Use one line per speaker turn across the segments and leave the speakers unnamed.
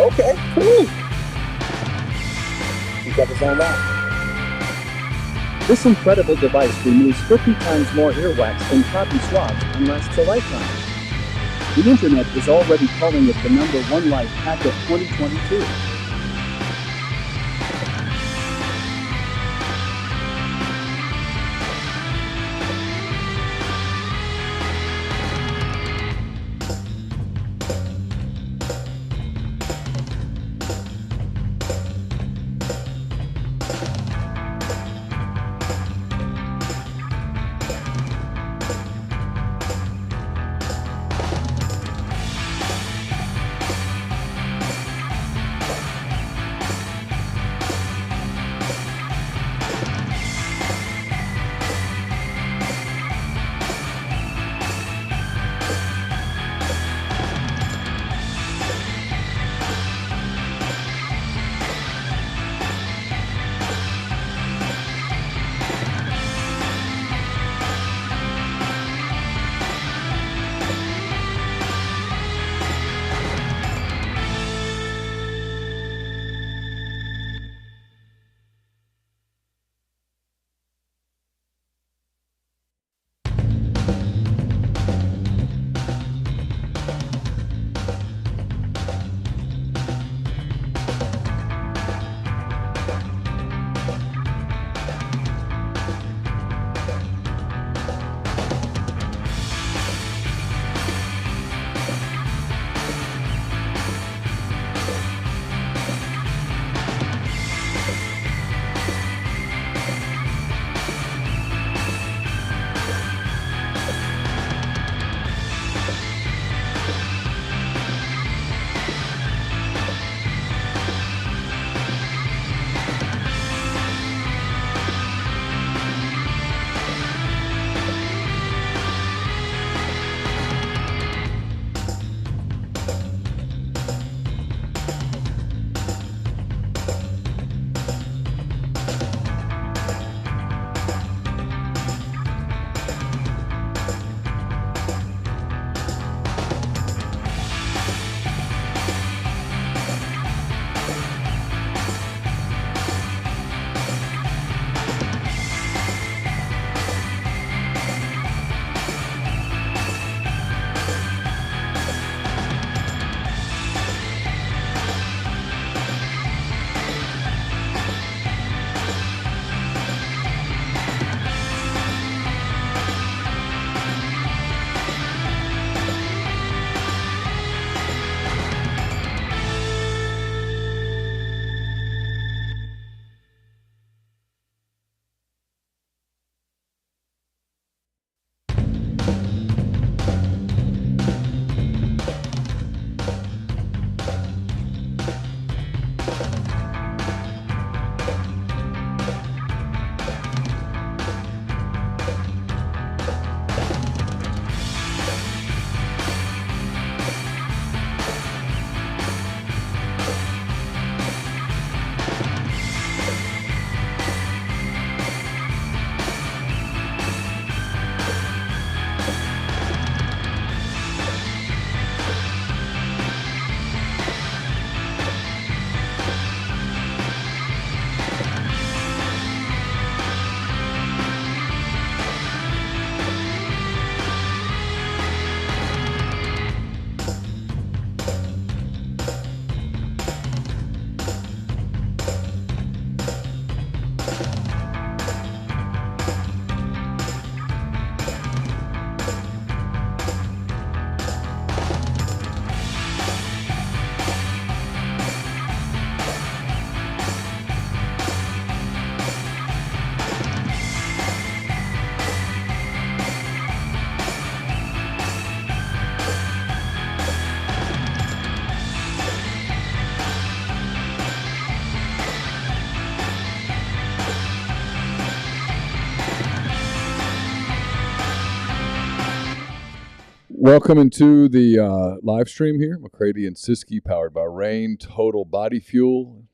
Okay, cool. He got his own line.
This incredible device removes 50 times more earwax than cotton swabs and lasts a lifetime. The internet is already calling it the #1 life hack of 2022.
Welcome into the live stream here. McCready and Siskey, powered by Rain, Total Body Fuel.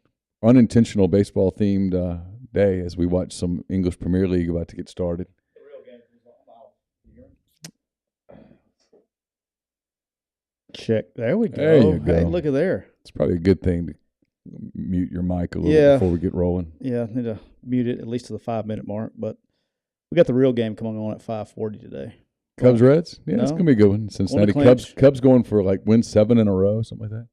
Unintentional baseball themed day as we watch some English Premier League about to get started.
Check. There we go.
There you go.
Hey, look at there.
It's probably a good thing to mute your mic a little
Yeah.
before we get rolling.
Yeah, need to mute it at least to the 5-minute mark. But we got the real game coming on at 5:40 today.
Cubs Reds? Yeah,
No.
it's going to be a good one. Cincinnati
clinch.
Cubs going for like win 7 in a row, something like that.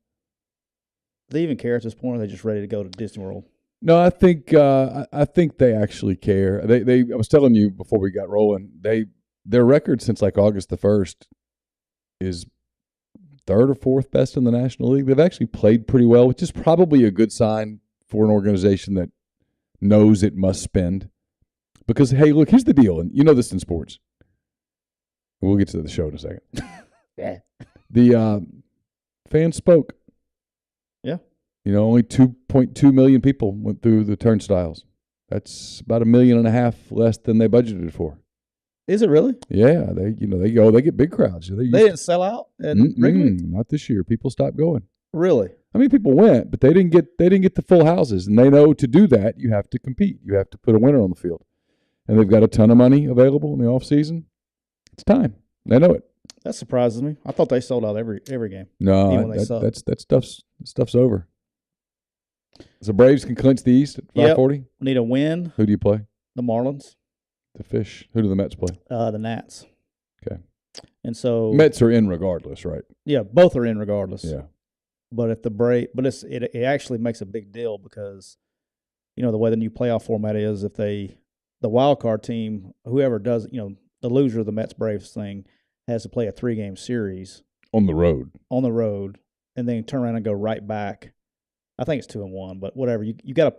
Do they even care at this point, or are they just ready to go to Disney World?
No, I think they actually care. I was telling you before we got rolling, their record since like August the 1st is third or fourth best in the National League. They've actually played pretty well, which is probably a good sign for an organization that knows it must spend. Because, hey, look, here's the deal, and you know this in sports. We'll get to the show in a second.
Yeah.
The fans spoke.
Yeah.
You know, only 2.2 million people went through the turnstiles. That's about 1.5 million less than they budgeted for.
Is it really?
Yeah, they get big crowds.
They didn't sell out at Wrigley?
Not this year. People stopped going.
Really?
I mean, people went, but they didn't get the full houses, and they know to do that you have to compete. You have to put a winner on the field, and they've got a ton of money available in the off season. It's time. They know it.
That surprises me. I thought they sold out every game.
No, that stuff's over. So Braves can clinch the East at 540.
Yep. We need a win.
Who do you play?
The Marlins.
The Fish. Who do the Mets play?
The Nats.
Okay.
And so
Mets are in regardless, right?
Yeah, both are in regardless.
Yeah.
But if the it actually makes a big deal because, you know, the way the new playoff format is, if the wild card team, whoever does, you know, the loser of the Mets Braves thing has to play a 3-game series
on the road,
and then turn around and go right back. I think it's 2-1, but whatever. You got to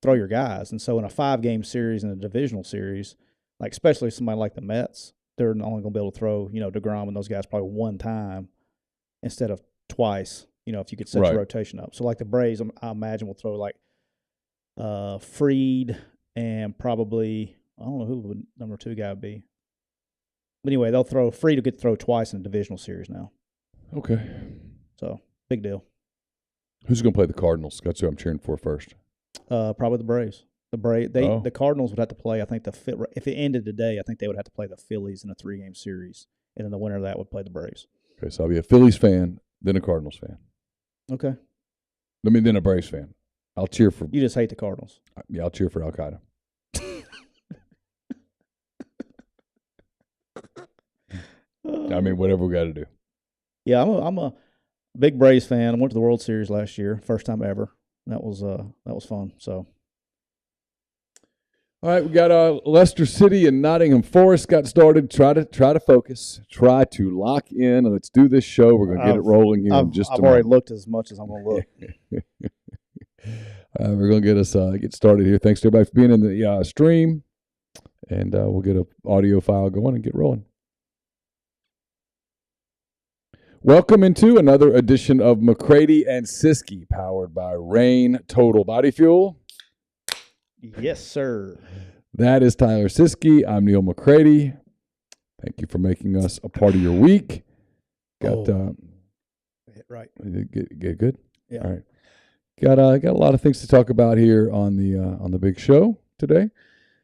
throw your guys, and so in a 5-game series and a divisional series, like especially somebody like the Mets, they're only going to be able to throw, you know, DeGrom and those guys probably one time instead of twice. You know, if you could set your rotation up. So like the Braves, I imagine will throw like Freed and probably I don't know who would number 2 guy would be. But anyway, they'll throw Freed to get to throw twice in a divisional series now.
Okay.
So big deal.
Who's going to play the Cardinals? That's who I'm cheering for first.
Probably the Braves. The Cardinals would have to play. I think if it ended today, I think they would have to play the Phillies in a 3-game series, and then the winner of that would play the Braves.
Okay, so I'll be a Phillies fan, then a Cardinals fan.
Okay.
Then a Braves fan. I'll cheer for.
You just hate the Cardinals.
Yeah, I'll cheer for Al Qaeda. I mean, whatever we got to do.
Yeah, I'm a big Braves fan. I went to the World Series last year, first time ever. That was fun. So,
all right, we got Leicester City and Nottingham Forest got started. Try to focus. Try to lock in. Let's do this show. We're gonna get it rolling here in just a moment.
I've already looked as much as I'm gonna look.
We're gonna get started here. Thanks to everybody for being in the stream, and we'll get an audio file going and get rolling. Welcome into another edition of McCready and Siskey, powered by Rain Total Body Fuel.
Yes, sir.
That is Tyler Siskey. I'm Neal McCready. Thank you for making us a part of your week. Got
right.
Get good.
Yeah.
All right. Got a lot of things to talk about here on the big show today.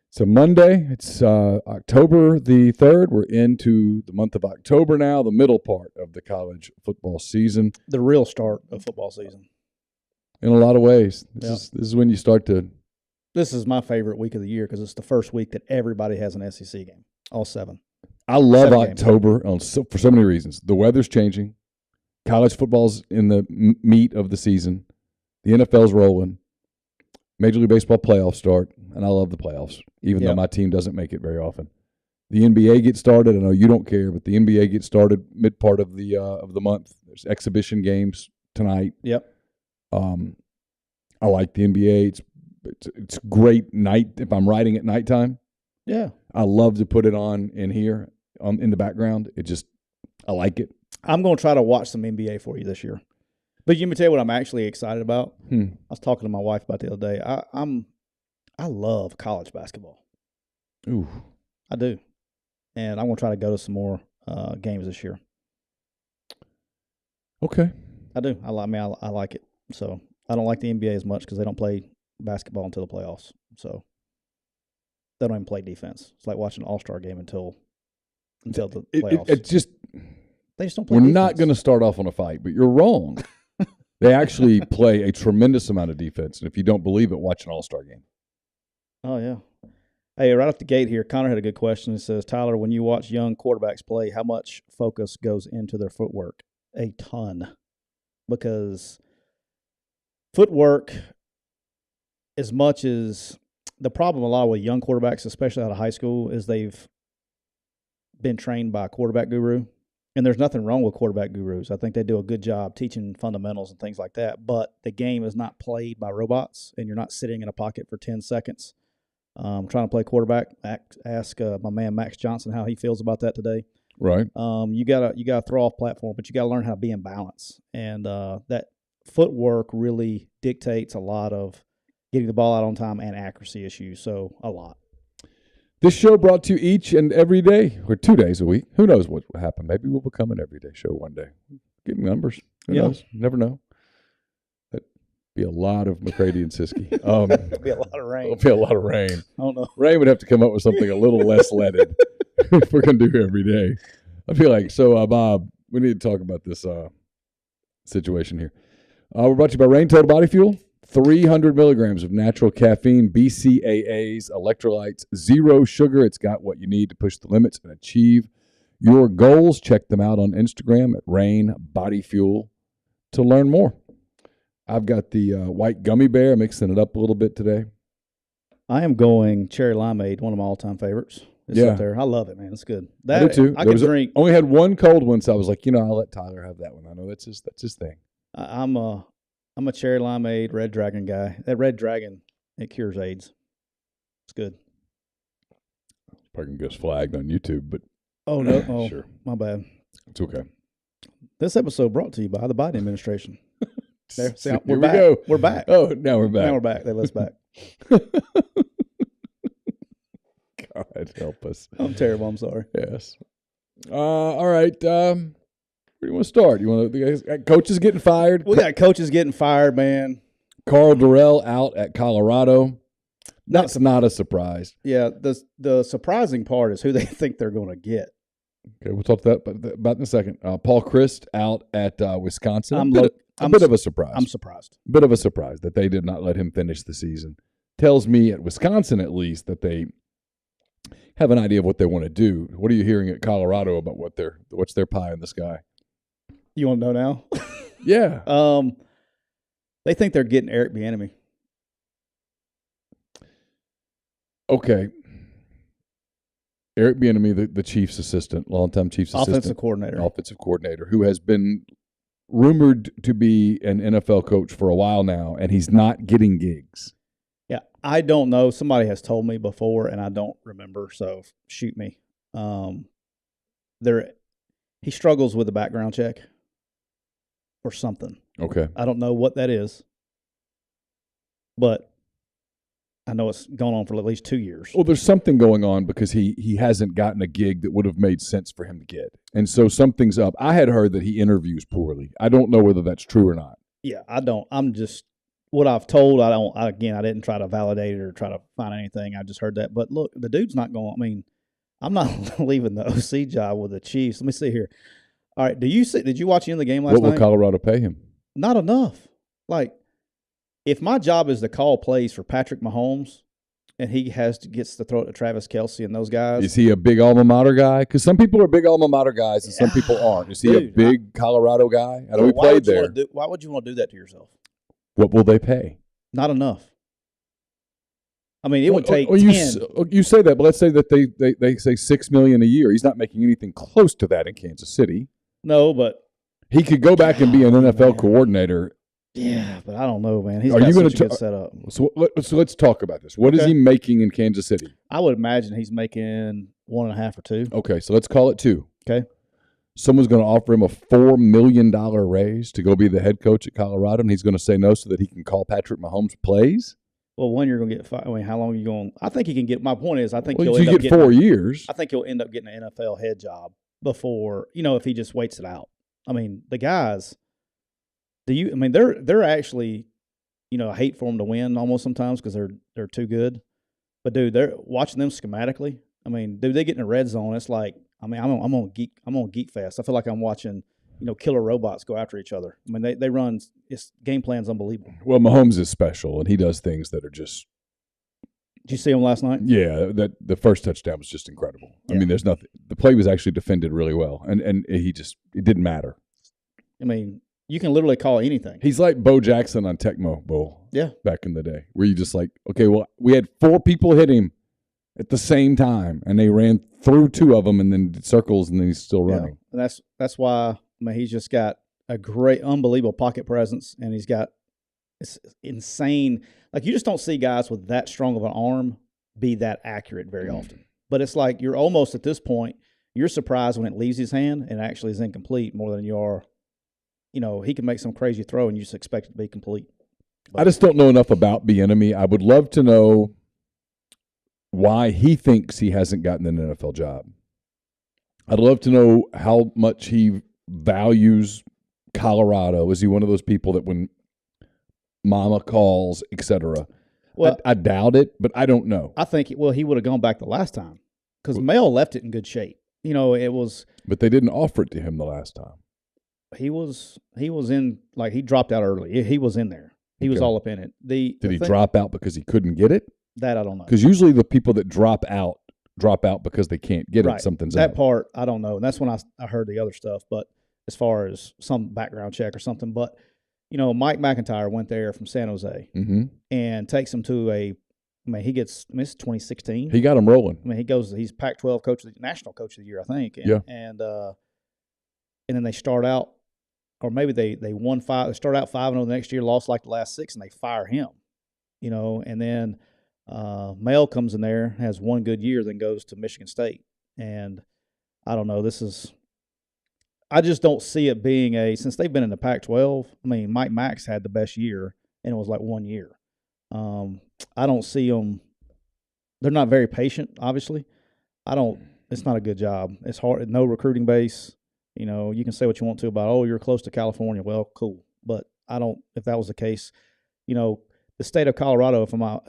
So Monday, it's October the 3rd. We're into the month of October now, the middle part of the college football season.
The real start of football season.
In a lot of ways. This is when you start to.
This is my favorite week of the year because it's the first week that everybody has an SEC game, all 7.
I love October for so many reasons. The weather's changing. College football's in the meat of the season. The NFL's rolling. Major League Baseball playoffs start, and I love the playoffs, even though my team doesn't make it very often. The NBA gets started. I know you don't care, but the NBA gets started mid part of the month. There's exhibition games tonight.
Yep.
I like the NBA. It's great night if I'm writing at nighttime.
Yeah.
I love to put it on in here in the background. I like it.
I'm going to try to watch some NBA for you this year. But you me tell you what I'm actually excited about. I was talking to my wife about the other day. I love college basketball.
Ooh,
I do, and I'm gonna try to go to some more games this year.
Okay,
I do. I like it. So I don't like the NBA as much because they don't play basketball until the playoffs. So they don't even play defense. It's like watching an All-Star game until the playoffs.
It just
They just don't play
We're
defense.
not going to start off on a fight, but you're wrong. They actually play a tremendous amount of defense. And if you don't believe it, watch an All-Star game.
Oh, yeah. Hey, right off the gate here, Connor had a good question. It says, Tyler, when you watch young quarterbacks play, how much focus goes into their footwork? A ton. Because footwork, as much as the problem a lot with young quarterbacks, especially out of high school, is they've been trained by a quarterback guru. And there's nothing wrong with quarterback gurus. I think they do a good job teaching fundamentals and things like that. But the game is not played by robots, and you're not sitting in a pocket for 10 seconds trying to play quarterback. Ask my man Max Johnson how he feels about that today.
Right.
You gotta throw off platform, but you gotta learn how to be in balance. And that footwork really dictates a lot of getting the ball out on time and accuracy issues. So a lot.
This show brought to you each and every day, or 2 days a week. Who knows what will happen? Maybe we'll become an everyday show one day. Getting numbers. Who knows? You never know. That'd be a lot of McCready and Siskey.
It'd be a lot of rain.
It'll be a lot of rain.
I don't know.
Rain would have to come up with something a little less leaded if we're going to do every day. I feel like, so Bob, we need to talk about this situation here. We're brought to you by Rain Total Body Fuel. 300 milligrams of natural caffeine, BCAAs, electrolytes, zero sugar. It's got what you need to push the limits and achieve your goals. Check them out on Instagram at Rain Body Fuel to learn more. I've got the white gummy bear, mixing it up a little bit today.
I am going cherry limeade, one of my all-time favorites. It's up there. I love it, man. It's good.
I do too.
I can drink.
Only had one cold one, so I was like, I'll let Tyler have that one. I know that's his thing.
I'm a cherry limeade Red Dragon guy. That Red Dragon, it cures AIDS. It's good.
Probably gonna get us flagged on YouTube, but
oh no, oh,
sure,
my bad.
It's okay.
This episode brought to you by the Biden administration. There, see,
we're back. Go.
We're back.
Oh, now we're back.
Now we're back. They let us back.
God help us.
I'm terrible. I'm sorry.
Yes. All right. Where do you want to start? You want to? Coaches getting fired.
We got coaches getting fired, man.
Carl Durrell out at Colorado. That's not a surprise.
Yeah. The surprising part is who they think they're going to get.
Okay, we'll talk about in a second. Paul Christ out at Wisconsin. A bit of a surprise.
I'm surprised.
A bit of a surprise that they did not let him finish the season. Tells me at Wisconsin, at least, that they have an idea of what they want to do. What are you hearing at Colorado about what's their pie in the sky?
You want to know now?
Yeah.
They think they're getting Eric Bieniemy.
Okay. Eric Bieniemy, the Chiefs assistant, longtime Chiefs assistant. Offensive coordinator, who has been rumored to be an NFL coach for a while now, and he's not getting gigs.
Yeah, I don't know. Somebody has told me before, and I don't remember, so shoot me. He struggles with a background check or something.
Okay.
I don't know what that is, but I know it's gone on for at least 2 years.
Well, there's something going on because he hasn't gotten a gig that would have made sense for him to get. And so something's up. I had heard that he interviews poorly. I don't know whether that's true or not.
Yeah, I don't. I'm just what I've told. I didn't try to validate it or try to find anything. I just heard that. But look, the dude's not going. I mean, I'm not leaving the OC job with the Chiefs. Let me see here. All right, did you watch any of the game last night?
What will Colorado pay him?
Not enough. Like, if my job is to call plays for Patrick Mahomes and he gets to throw it to Travis Kelce and those guys.
Is he a big alma mater guy? Because some people are big alma mater guys and some people aren't. Is he a big Colorado guy? I know he played there.
Why would you want to do that to yourself?
What will they pay?
Not enough. I mean, it would take 10.
You say that, but let's say that they say $6 million a year. He's not making anything close to that in Kansas City.
No, but
he could go back and be an NFL coordinator.
Yeah, but I don't know, man. He's
got such
a good setup.
So let's talk about this. What is he making in Kansas City?
I would imagine he's making 1.5 or 2.
Okay, so let's call it 2.
Okay.
Someone's going to offer him a $4 million raise to go be the head coach at Colorado, and he's going to say no so that he can call Patrick Mahomes plays?
Well, when you're going to get fired, I mean, how long are you going? I think he can get. My point is, I think
he'll end up getting 4 years.
I think he'll end up getting an NFL head job before, if he just waits it out. I mean, the guys. They're actually, I hate for them to win almost sometimes because they're too good. But dude, they're watching them schematically. I mean, dude, they get in the red zone. It's like I mean, I'm on Geek Fest. I feel like I'm watching, killer robots go after each other. I mean, they run. Its game plan's unbelievable.
Well, Mahomes is special, and he does things that are just.
Did you see him last night?
Yeah, that the first touchdown was just incredible.
Yeah.
I mean, there's nothing. The play was actually defended really well, and it didn't matter.
I mean, you can literally call anything.
He's like Bo Jackson on Tecmo Bowl.
Yeah.
Back in the day, where you just like, okay, well, we had 4 people hit him at the same time, and they ran through 2 of them, and then did circles, and then he's still running.
Yeah. And that's why. I mean, he's just got a great, unbelievable pocket presence, and he's got it's insane. Like, you just don't see guys with that strong of an arm be that accurate very often. But it's like you're almost at this point, you're surprised when it leaves his hand and actually is incomplete more than you are. He can make some crazy throw and you just expect it to be complete. But I
just don't know enough about Bieniemy. I would love to know why he thinks he hasn't gotten an NFL job. I'd love to know how much he values Colorado. Is he one of those people that when mama calls, etc.? Well, I doubt it, but I don't know.
I think, he would have gone back the last time because Mel left it in good shape. It was.
But they didn't offer it to him the last time.
He was in, like, he dropped out early. He was in there. He was all up in it. Did
he drop out because he couldn't get it?
That I don't know.
Because usually the people that drop out because they can't get it. Something's
that
up.
Part I don't know. And that's when I heard the other stuff. But as far as some background check or something, but Mike McIntyre went there from San Jose and takes him to it's 2016.
He got him rolling.
I mean, he's Pac-12 national coach of the year, I think. And then they start out, or maybe they won 5. They start out 5-0 the next year, lost like the last 6, and they fire him. And then Mel comes in there, has one good year, then goes to Michigan State. And I don't know. I just don't see it being since they've been in the Pac-12. I mean, Mike Max had the best year, and it was like 1 year. I don't see them. They're not very patient, obviously. It's not a good job. It's hard. No recruiting base. You can say what you want to about, you're close to California. Well, cool. But if that was the case, the state of Colorado, I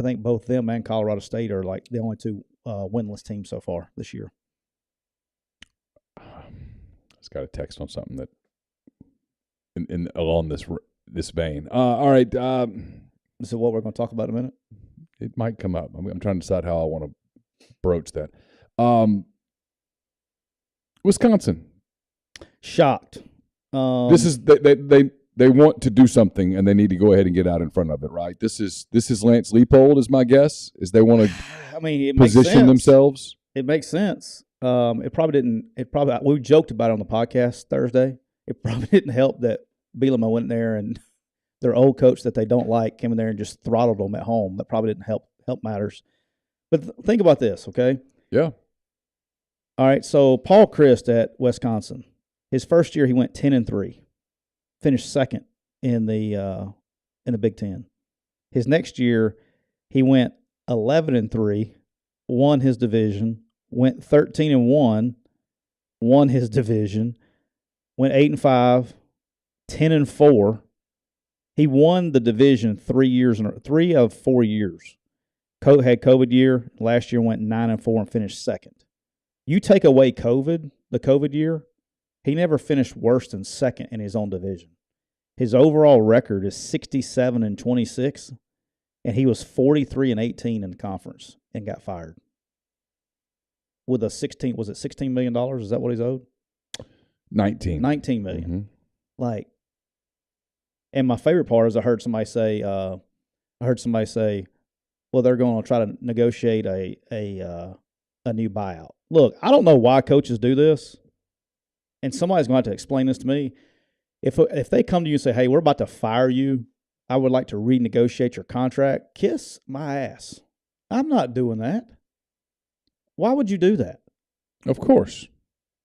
think both them and Colorado State are like the only 2 winless teams so far this year.
Just got a text on something that along this vein. All right.
Is it what we're going to talk about in a minute?
It might come up. I'm trying to decide how I want to broach that. Wisconsin.
Shocked.
This is they want to do something and they need to go ahead and get out in front of it, right? This is Lance Leipold, is my guess. Is they want to position themselves.
It makes sense. It probably didn't. We joked about it on the podcast Thursday. It probably didn't help that Bielema went in there and their old coach that they don't like came in there and just throttled them at home. That probably didn't help matters. But think about this, okay?
Yeah.
All right. So Paul Chryst at Wisconsin, his first year he went 10-3, finished second in the Big Ten. His next year he went 11-3, won his division. Went 13-1, won his division. Went 8-5, 10-4. He won the division 3 of 4 years. Had COVID year. Last year went 9-4 and finished second. You take away the COVID year, he never finished worse than second in his own division. His overall record is 67-26, and he was 43-18 in the conference and got fired. With $16 million? Is that what he's owed?
19
million.
Mm-hmm.
And my favorite part is I heard somebody say, well, they're going to try to negotiate a new buyout. Look, I don't know why coaches do this, and somebody's going to have to explain this to me. If they come to you and say, hey, we're about to fire you, I would like to renegotiate your contract, kiss my ass. I'm not doing that. Why would you do that?
Of course.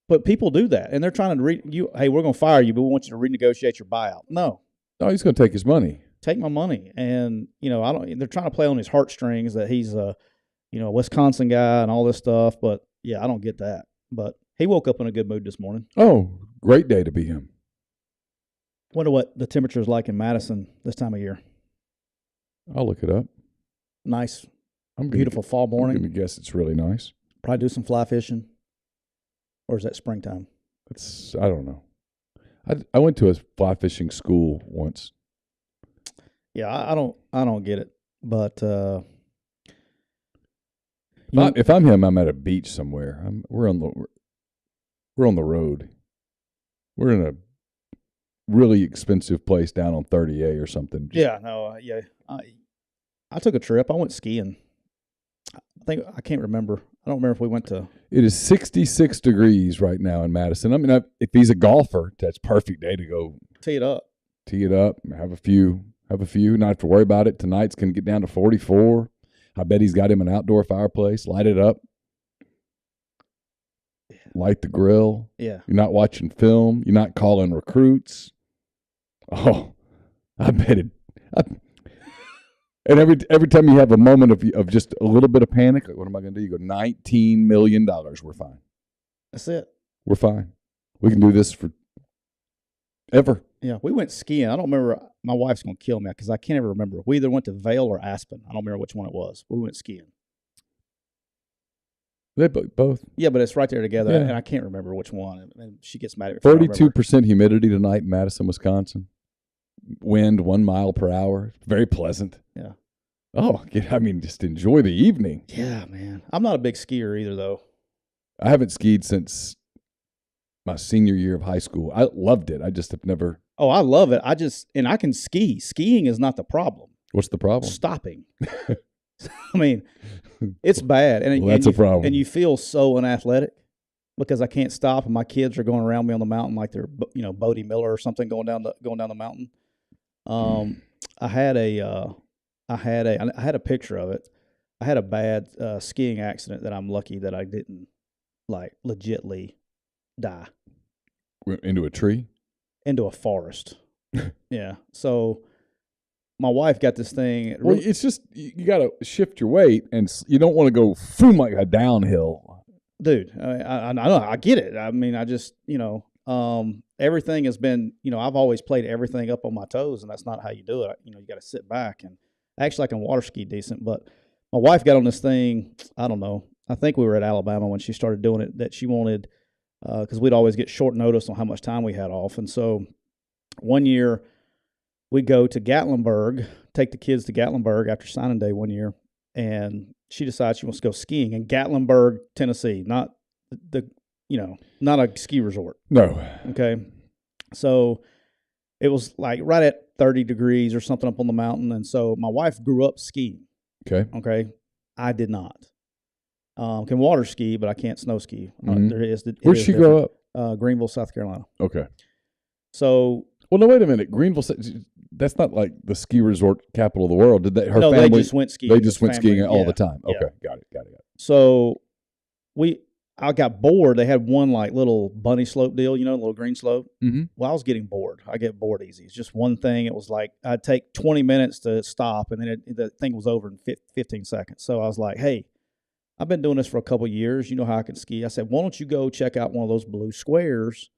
But people do that, and they're trying to hey, we're going to fire you, but we want you to renegotiate your buyout. No,
he's going to take his money.
Take my money, and they're trying to play on his heartstrings that he's a Wisconsin guy and all this stuff. But yeah, I don't get that. But he woke up in a good mood this morning.
Oh, great day to be him.
Wonder what the temperature is like in Madison this time of year.
I'll look it up.
Nice, beautiful fall morning.
I'm going to guess it's really nice.
Probably do some fly fishing. Or is that springtime?
I don't know. I went to a fly fishing school once.
Yeah, I don't get it. But
if I'm him, I'm at a beach somewhere. We're on the road. We're in a really expensive place down on 30A or something.
I took a trip. I went skiing. I can't remember. I don't remember if we went to.
It is 66 degrees right now in Madison. I mean, if he's a golfer, that's perfect day to go
tee it up.
Have a few. Not have to worry about it. Tonight's going to get down to 44. I bet he's got him an outdoor fireplace. Light it up.
Yeah.
Light the grill.
Yeah.
You're not watching film. You're not calling recruits. Oh, I bet it. And every time you have a moment of just a little bit of panic, like, what am I going to do? You go, $19 million. We're fine.
That's it.
We're fine. We can do this for ever.
Yeah, we went skiing. I don't remember. My wife's going to kill me because I can't ever remember. We either went to Vail or Aspen. I don't remember which one it was. We went skiing.
They both.
Yeah, but it's right there together,
Yeah.
and I can't remember which one. And she gets mad at me.
32% humidity tonight in Madison, Wisconsin. Wind 1 mile per hour. Very pleasant.
Yeah.
Oh, I mean, just enjoy the evening.
Yeah, man. I'm not a big skier either, though.
I haven't skied since my senior year of high school. I loved it. I just have never.
Oh, I love it. And I can ski. Skiing is not the problem.
What's the problem?
Stopping. I mean, it's bad. And
that's a problem.
And you feel so unathletic because I can't stop, and my kids are going around me on the mountain like they're, Bodie Miller or something going down the mountain. I had a picture of it. I had a bad skiing accident that I'm lucky that I didn't legitly die.
Into a tree?
Into a forest. Yeah. So my wife got this thing.
Well, it's just you got to shift your weight, and you don't want to go boom like a downhill.
Dude, I know. I get it. I mean, I just, everything has been, I've always played everything up on my toes, and that's not how you do it. You got to sit back. And actually, I can water ski decent, but my wife got on this thing, I don't know. I think we were at Alabama when she started doing it, that she wanted, because we'd always get short notice on how much time we had off. And so one year we go to Gatlinburg, take the kids to Gatlinburg after signing day one year, and she decides she wants to go skiing in Gatlinburg, Tennessee, not not a ski resort.
No.
Okay. So it was like right at 30 degrees or something up on the mountain. And so my wife grew up skiing. Okay. I did not. Can water ski, but I can't snow ski.
Mm-hmm. Where'd she grow
up? Greenville, South Carolina.
Okay.
So.
Well, no, wait a minute. Greenville, that's not like the ski resort capital of the world. Did her family?
They just went skiing.
They just went skiing all the time. Okay,
yeah.
Got it.
So I got bored. They had one little bunny slope deal, the little green slope.
Mm-hmm.
Well, I was getting bored. I get bored easy. It's just one thing. It was like I'd take 20 minutes to stop, and then the thing was over in 15 seconds. So I was like, hey, I've been doing this for a couple of years. You know how I can ski. I said, why don't you go check out one of those blue squares,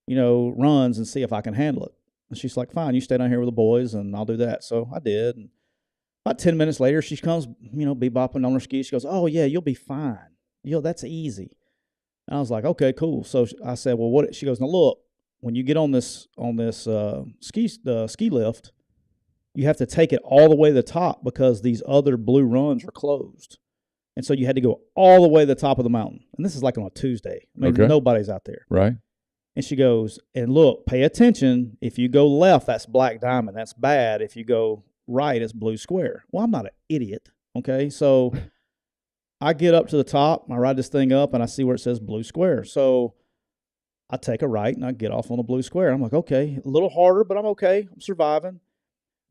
runs and see if I can handle it. And she's like, fine, you stay down here with the boys, and I'll do that. So I did. And about 10 minutes later, she comes, bebopping on her skis. She goes, oh, yeah, you'll be fine. That's easy. And I was like, okay, cool. So I said, well, what? She goes, now look, when you get on this ski lift, you have to take it all the way to the top because these other blue runs are closed. And so you had to go all the way to the top of the mountain. And this is like on a Tuesday. I mean, Nobody's out there.
Right.
And she goes, and look, pay attention. If you go left, that's black diamond. That's bad. If you go right, it's blue square. Well, I'm not an idiot. Okay. So I get up to the top. I ride this thing up, and I see where it says blue square. So I take a right, and I get off on the blue square. I'm like, okay, a little harder, but I'm okay. I'm surviving.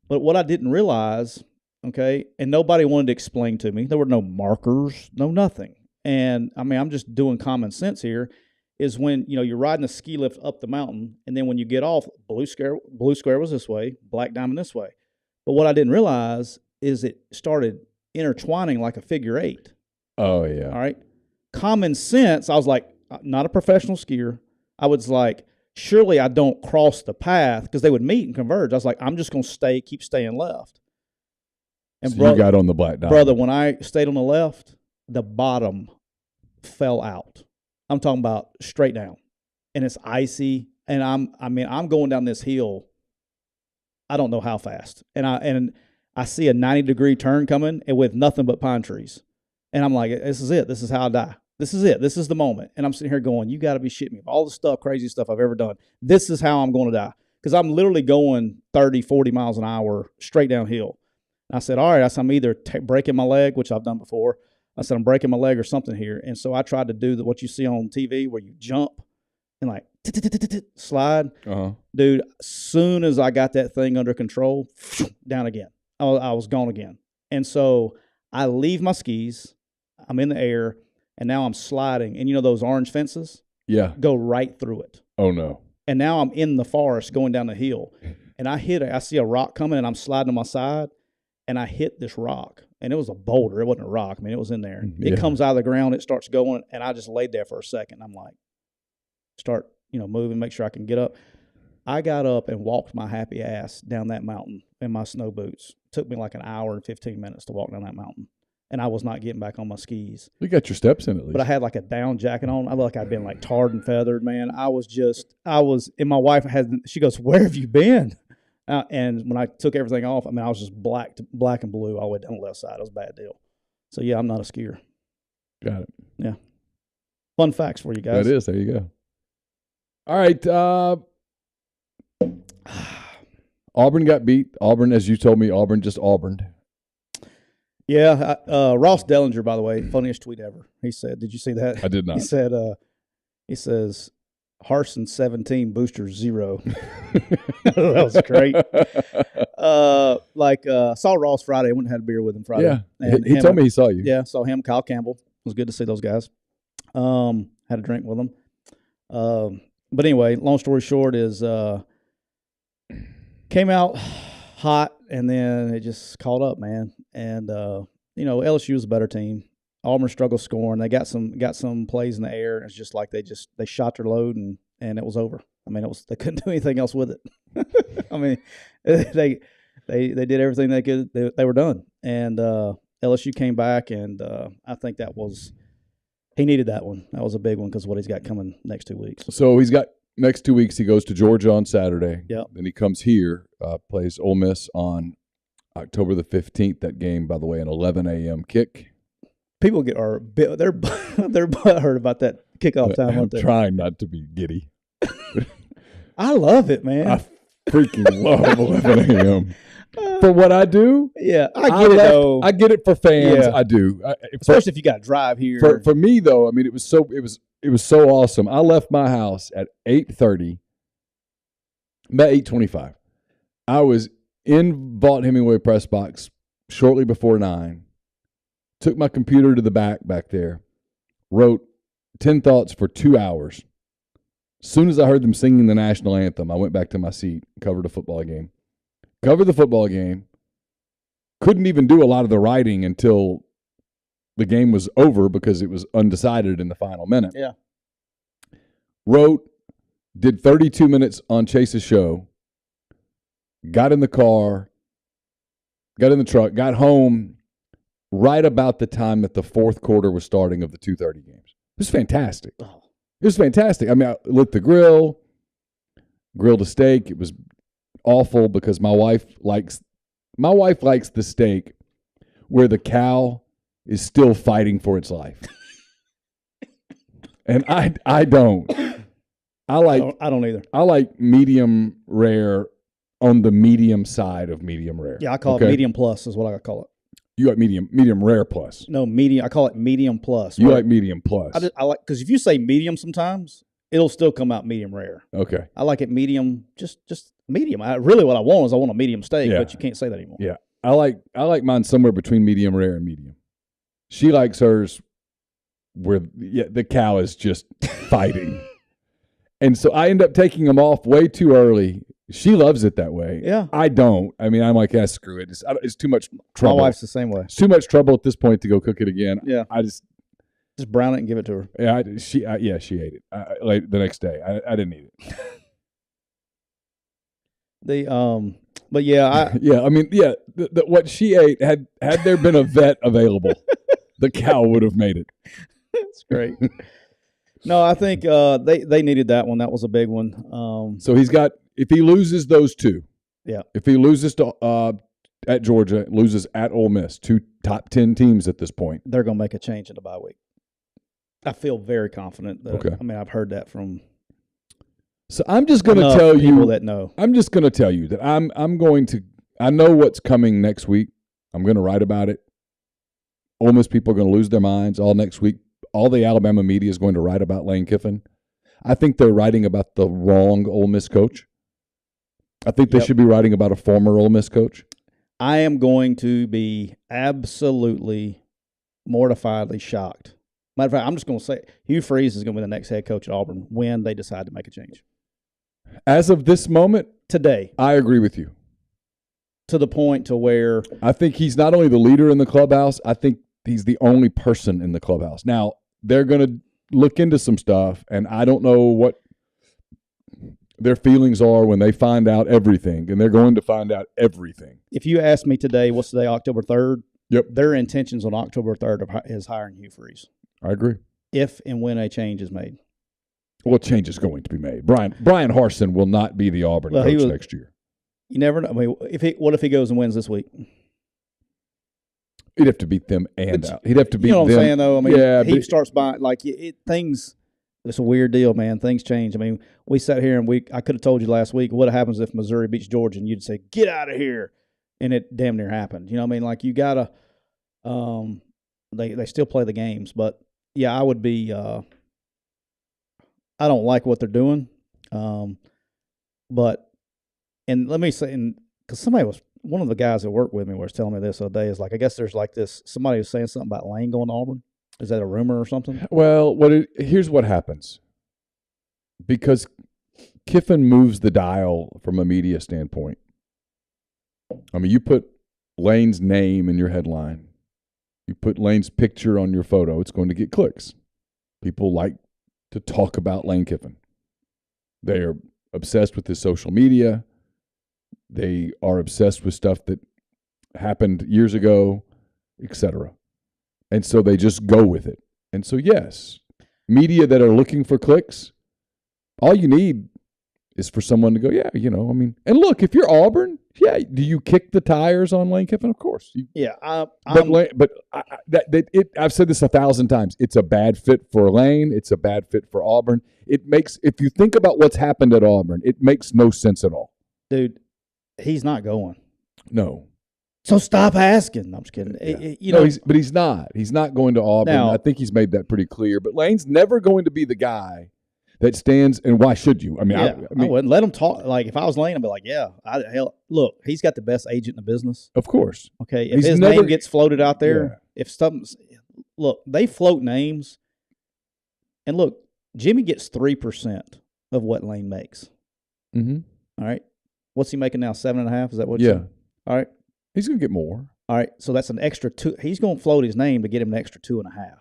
But what I didn't realize, okay, and nobody wanted to explain to me, there were no markers, no nothing. And, I mean, I'm just doing common sense here, is when, you're riding a ski lift up the mountain, and then when you get off, blue square was this way, black diamond this way. But what I didn't realize is it started intertwining like a figure eight.
Oh, yeah.
All right. Common sense, I was like, not a professional skier. I was like, surely I don't cross the path because they would meet and converge. I was like, I'm just going to keep staying left. And
so you got on the black diamond.
Brother, when I stayed on the left, the bottom fell out. I'm talking about straight down, and it's icy. And I'm going down this hill. I don't know how fast, and I see a 90-degree turn coming, and with nothing but pine trees, and I'm like, this is it. This is how I die. This is it. This is the moment. And I'm sitting here going, you got to be shitting me. All the stuff, crazy stuff I've ever done. This is how I'm going to die. Because I'm literally going 30, 40 miles an hour straight downhill. And I said, all right, I'm either breaking my leg, which I've done before. I said, I'm breaking my leg or something here. And so I tried to do what you see on TV where you jump and like slide.
Uh-huh.
Dude, as soon as I got that thing under control, down again. I was gone again. And so I leave my skis. I'm in the air. And now I'm sliding. And you know those orange fences?
Yeah.
Go right through it.
Oh, no.
And now I'm in the forest going down the hill. And I see a rock coming, and I'm sliding on my side. And I hit this rock. And it was a boulder. It wasn't a rock. I mean, it was in there.
Yeah.
It comes out of the ground. It starts going. And I just laid there for a second. I'm like, start, moving, make sure I can get up. I got up and walked my happy ass down that mountain in my snow boots. It took me like an hour and 15 minutes to walk down that mountain. And I was not getting back on my skis.
You got your steps in at least.
But I had like a down jacket on. I looked like I'd been like tarred and feathered, man. And my wife she goes, where have you been? And when I took everything off, I mean, I was just black and blue all the way down the left side. It was a bad deal. So, yeah, I'm not a skier.
Got it.
Yeah. Fun facts for you guys.
That is. There you go. All right. Auburn got beat. Auburn, as you told me, Auburn just Auburned.
Yeah, Ross Dellinger, by the way, funniest tweet ever. He said, "Did you see that?"
I did not.
He said, "He says Harsin 17, Booster 0." That was great. Saw Ross Friday. I went and had a beer with him Friday.
Yeah,
and
he told me he saw you.
Yeah, saw him. Kyle Campbell. It was good to see those guys. Had a drink with them. But anyway, long story short is came out hot, and then it just caught up, man. And LSU was a better team. Auburn struggled scoring. They got some plays in the air. And it's just like they shot their load, and it was over. I mean, they couldn't do anything else with it. I mean, they did everything they could. They were done. And LSU came back, and I think he needed that one. That was a big one because of what he's got coming next 2 weeks.
So he's got next 2 weeks. He goes to Georgia on Saturday.
Yep.
Then he comes here, plays Ole Miss on October the 15th. That game, by the way, an 11 a.m. kick.
People they're butthurt about that kickoff time.
I'm trying not to be giddy.
I love it, man.
I freaking love 11 a.m. For what I do.
Yeah, I get it though.
I get it for fans.
Yeah.
I do,
especially if you got to drive here.
For me though, I mean, it was so awesome. I left my house at 8:30, about 8:25. I was in Vaught Hemingway press box shortly before 9. Took my computer to the back there, wrote 10 thoughts for 2 hours. As soon as I heard them singing the national anthem, I went back to my seat, covered the football game. Covered the football game. Couldn't even do a lot of the writing until the game was over because it was undecided in the final minute.
Yeah.
Did 32 minutes on Chase's show, got in the car, got in the truck, got home right about the time that the fourth quarter was starting of the 2:30 games. It was fantastic.
Oh.
It was fantastic. I mean, I lit the grill, grilled a steak. It was awful because my wife likes the steak where the cow is still fighting for its life. And I don't. I don't either. I like medium rare on the medium side of medium rare.
Yeah, I call it medium plus is what I call it.
You like medium rare plus.
No, medium. I call it medium plus.
You like medium plus.
I like because if you say medium sometimes, it'll still come out medium rare.
Okay.
I like it medium, just medium. Really what I want is a medium steak, but you can't say that anymore.
Yeah. I like mine somewhere between medium rare and medium. She likes hers where the cow is just fighting. And so I end up taking them off way too early. She loves it that way.
Yeah.
I don't. I mean, I'm like, screw it. It's too much trouble.
My wife's the same way.
It's too much trouble at this point to go cook it again.
Yeah.
I just
brown it and give it to her.
Yeah, she ate it like the next day. I didn't eat it.
But yeah,
what she ate had there been a vet available, the cow would have made it.
That's great. No, I think they needed that one. That was a big one.
So he's got – if he loses those two,
yeah.
If he loses to at Georgia, loses at Ole Miss, 2 top 10 teams at this point.
They're going to make a change in the bye week. I feel very confident.
Okay.
I mean, I've heard that from
So I'm just going to tell
people
you
that know.
I'm just going to tell you that I'm going to – I know what's coming next week. I'm going to write about it. Ole Miss people are going to lose their minds all next week. All the Alabama media is going to write about Lane Kiffin. I think they're writing about the wrong Ole Miss coach. I think they should be writing about a former Ole Miss coach.
I am going to be absolutely mortifiedly shocked. Matter of fact, I'm just going to say Hugh Freeze is going to be the next head coach at Auburn when they decide to make a change.
As of this moment,
today,
I agree with you.
To the point to where
I think he's not only the leader in the clubhouse, I think he's the only person in the clubhouse. Now, they're going to look into some stuff, and I don't know what their feelings are when they find out everything, and they're going to find out everything.
If you ask me today, what's today, October 3rd?
Yep.
Their intentions on October 3rd is hiring Hugh Freeze.
I agree.
If and when a change is made.
Well, a change is going to be made. Bryan Harsin will not be the Auburn coach next year.
You never know. I mean, what if he goes and wins this week?
He'd have to beat them out. He'd have to beat them.
You know what I'm saying, though? I mean,
yeah,
he starts buying, like, things, it's a weird deal, man. Things change. I mean, we sat here and I could have told you last week what happens if Missouri beats Georgia, and you'd say, get out of here. And it damn near happened. You know what I mean? Like, you got to, they still play the games. But, yeah, I would be, I don't like what they're doing. But, and let me say, because one of the guys that worked with me was telling me this the other day, is like, I guess there's like this, somebody was saying something about Lane going to Auburn. Is that a rumor or something?
Well, here's what happens. Because Kiffin moves the dial from a media standpoint. I mean, you put Lane's name in your headline. You put Lane's picture on your photo, it's going to get clicks. People like to talk about Lane Kiffin. They are obsessed with his social media. They are obsessed with stuff that happened years ago, etc. And so they just go with it. And so, yes, media that are looking for clicks, all you need is for someone to go, yeah, you know, I mean, and look, if you're Auburn, yeah, do you kick the tires on Lane Kiffin? Of course. I've said this 1,000 times. It's a bad fit for Lane. It's a bad fit for Auburn. If you think about what's happened at Auburn, it makes no sense at all.
Dude, he's not going.
No.
So stop asking. No, I'm just kidding.
Yeah. But he's not. He's not going to Auburn. Now, I think he's made that pretty clear. But Lane's never going to be the guy that stands, and why should you? I mean, I
wouldn't let him talk. Like, if I was Lane, I'd be like, look, he's got the best agent in the business.
Of course.
Okay, if his name gets floated out there, they float names. And look, Jimmy gets 3% of what Lane makes.
Mm-hmm.
All right. What's he making now? 7.5? Is that what? Yeah. All right.
He's going to get more.
All right. So that's an extra 2. He's going to float his name to get him an extra 2.5.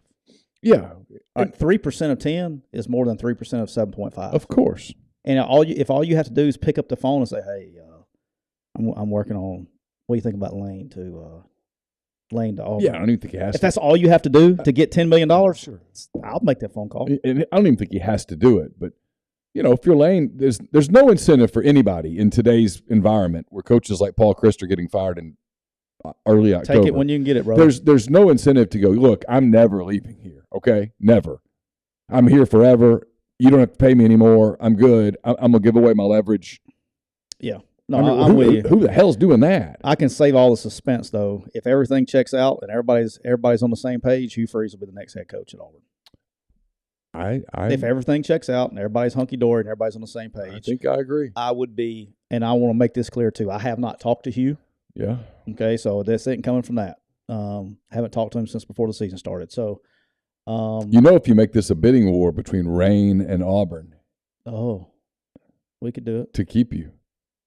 Yeah.
All right. 3% of 10 is more than 3% of 7.5.
Of course.
And if all you have to do is pick up the phone and say, "Hey, I'm working on. What do you think about Lane to Auburn?"
Yeah, I don't even think he has.
If that's all you have to do to get $10 million, sure, I'll make that phone call.
And I don't even think he has to do it, but. You know, if you're Lane, there's no incentive for anybody in today's environment where coaches like Paul Christ are getting fired in early October.
Take it when you can get it, bro.
There's no incentive to go, look, I'm never leaving here, okay? Never. I'm here forever. You don't have to pay me anymore. I'm good. I'm going to give away my leverage.
Yeah. No, I'm with you.
Who the hell's doing that?
I can save all the suspense, though. If everything checks out and everybody's on the same page, Hugh Freeze will be the next head coach at Auburn. If everything checks out and everybody's hunky-dory and everybody's on the same page.
I think I agree.
I would be, and I want to make this clear too, I have not talked to Hugh.
Yeah.
Okay, so this ain't coming from that. Haven't talked to him since before the season started. So,
if you make this a bidding war between Rain and Auburn.
Oh, we could do it.
To keep you.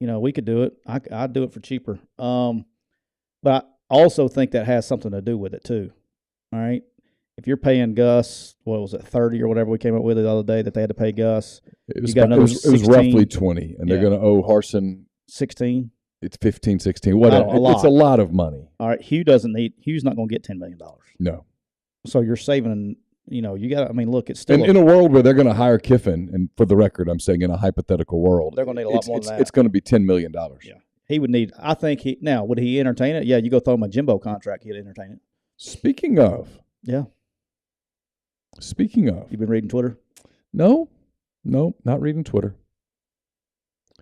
We could do it. I'd do it for cheaper. But I also think that has something to do with it too. All right. If you're paying Gus, what was it, 30 or whatever we came up with the other day that they had to pay Gus,
it was roughly 20, and they're going to owe Harsin
16.
It's 15, 16. Whatever. It's a lot of money.
All right, Hugh's not going to get $10 million.
No.
So you're saving You got. I mean, look, it's still
in a world where they're going to hire Kiffin, and for the record, I'm saying in a hypothetical world,
they're going to need a lot more than that.
It's going to be $10 million.
Yeah, he would need. I think now would he entertain it? Yeah, you go throw him a Jimbo contract, he'd entertain it.
Speaking of,
you've been reading Twitter?
No, not reading Twitter.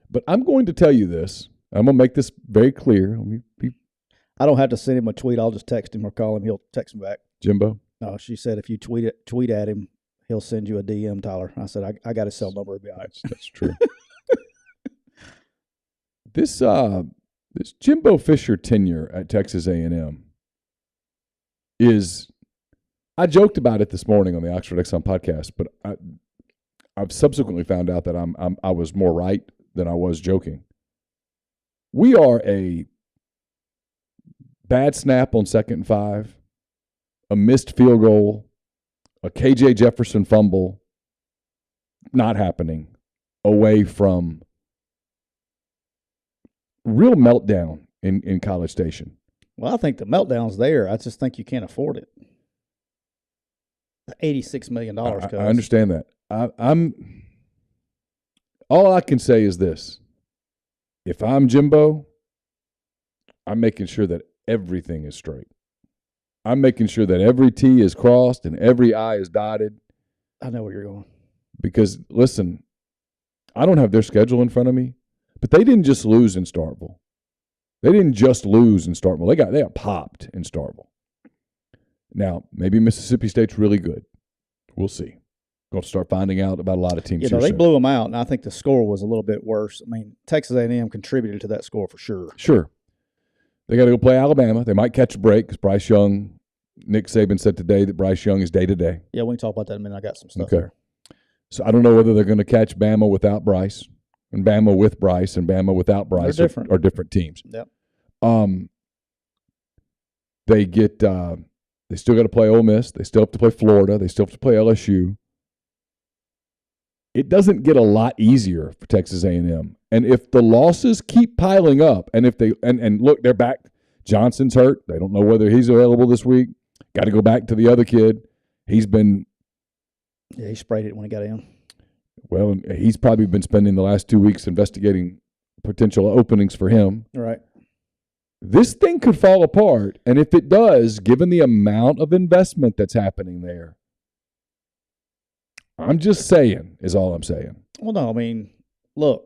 But I'm going to tell you this. I'm going to make this very clear.
I don't have to send him a tweet. I'll just text him or call him. He'll text me back.
Jimbo?
No, she said if you tweet at him, he'll send you a DM, Tyler. I said, I got his cell number. It'll be all right.
That's true. This Jimbo Fisher tenure at Texas A&M is, I joked about it this morning on the Oxford Exxon podcast, but I've subsequently found out that I was more right than I was joking. We are a bad snap on 2nd and 5, a missed field goal, a KJ Jefferson fumble, not happening, away from real meltdown in College Station.
Well, I think the meltdown's there. I just think you can't afford it. $86 million.
I understand that. I'm all I can say is this. If I'm Jimbo, I'm making sure that everything is straight. I'm making sure that every T is crossed and every I is dotted.
I know where you're going.
Because, listen, I don't have their schedule in front of me, but they didn't just lose in Starkville. They got popped in Starkville. Now, maybe Mississippi State's really good. We'll see. Going to start finding out about a lot of teams.
They blew them out, and I think the score was a little bit worse. I mean, Texas A&M contributed to that score for sure.
Sure. They got to go play Alabama. They might catch a break because Bryce Young, Nick Saban said today that Bryce Young is day-to-day.
Yeah, we can talk about that in a minute. I got some stuff there.
So I don't know whether they're going to catch Bama without Bryce and Bama with Bryce and Bama without Bryce.
They're different.
Are different teams.
Yep.
They still got to play Ole Miss. They still have to play Florida. They still have to play LSU. It doesn't get a lot easier for Texas A&M. And if the losses keep piling up, and if they and look, they're back. Johnson's hurt. They don't know whether he's available this week. Got to go back to the other kid. He's been.
Yeah, he sprayed it when he got in.
Well, he's probably been spending the last 2 weeks investigating potential openings for him.
Right.
This thing could fall apart. And if it does, given the amount of investment that's happening there, I'm just saying, is all I'm saying.
Well, no, I mean, look,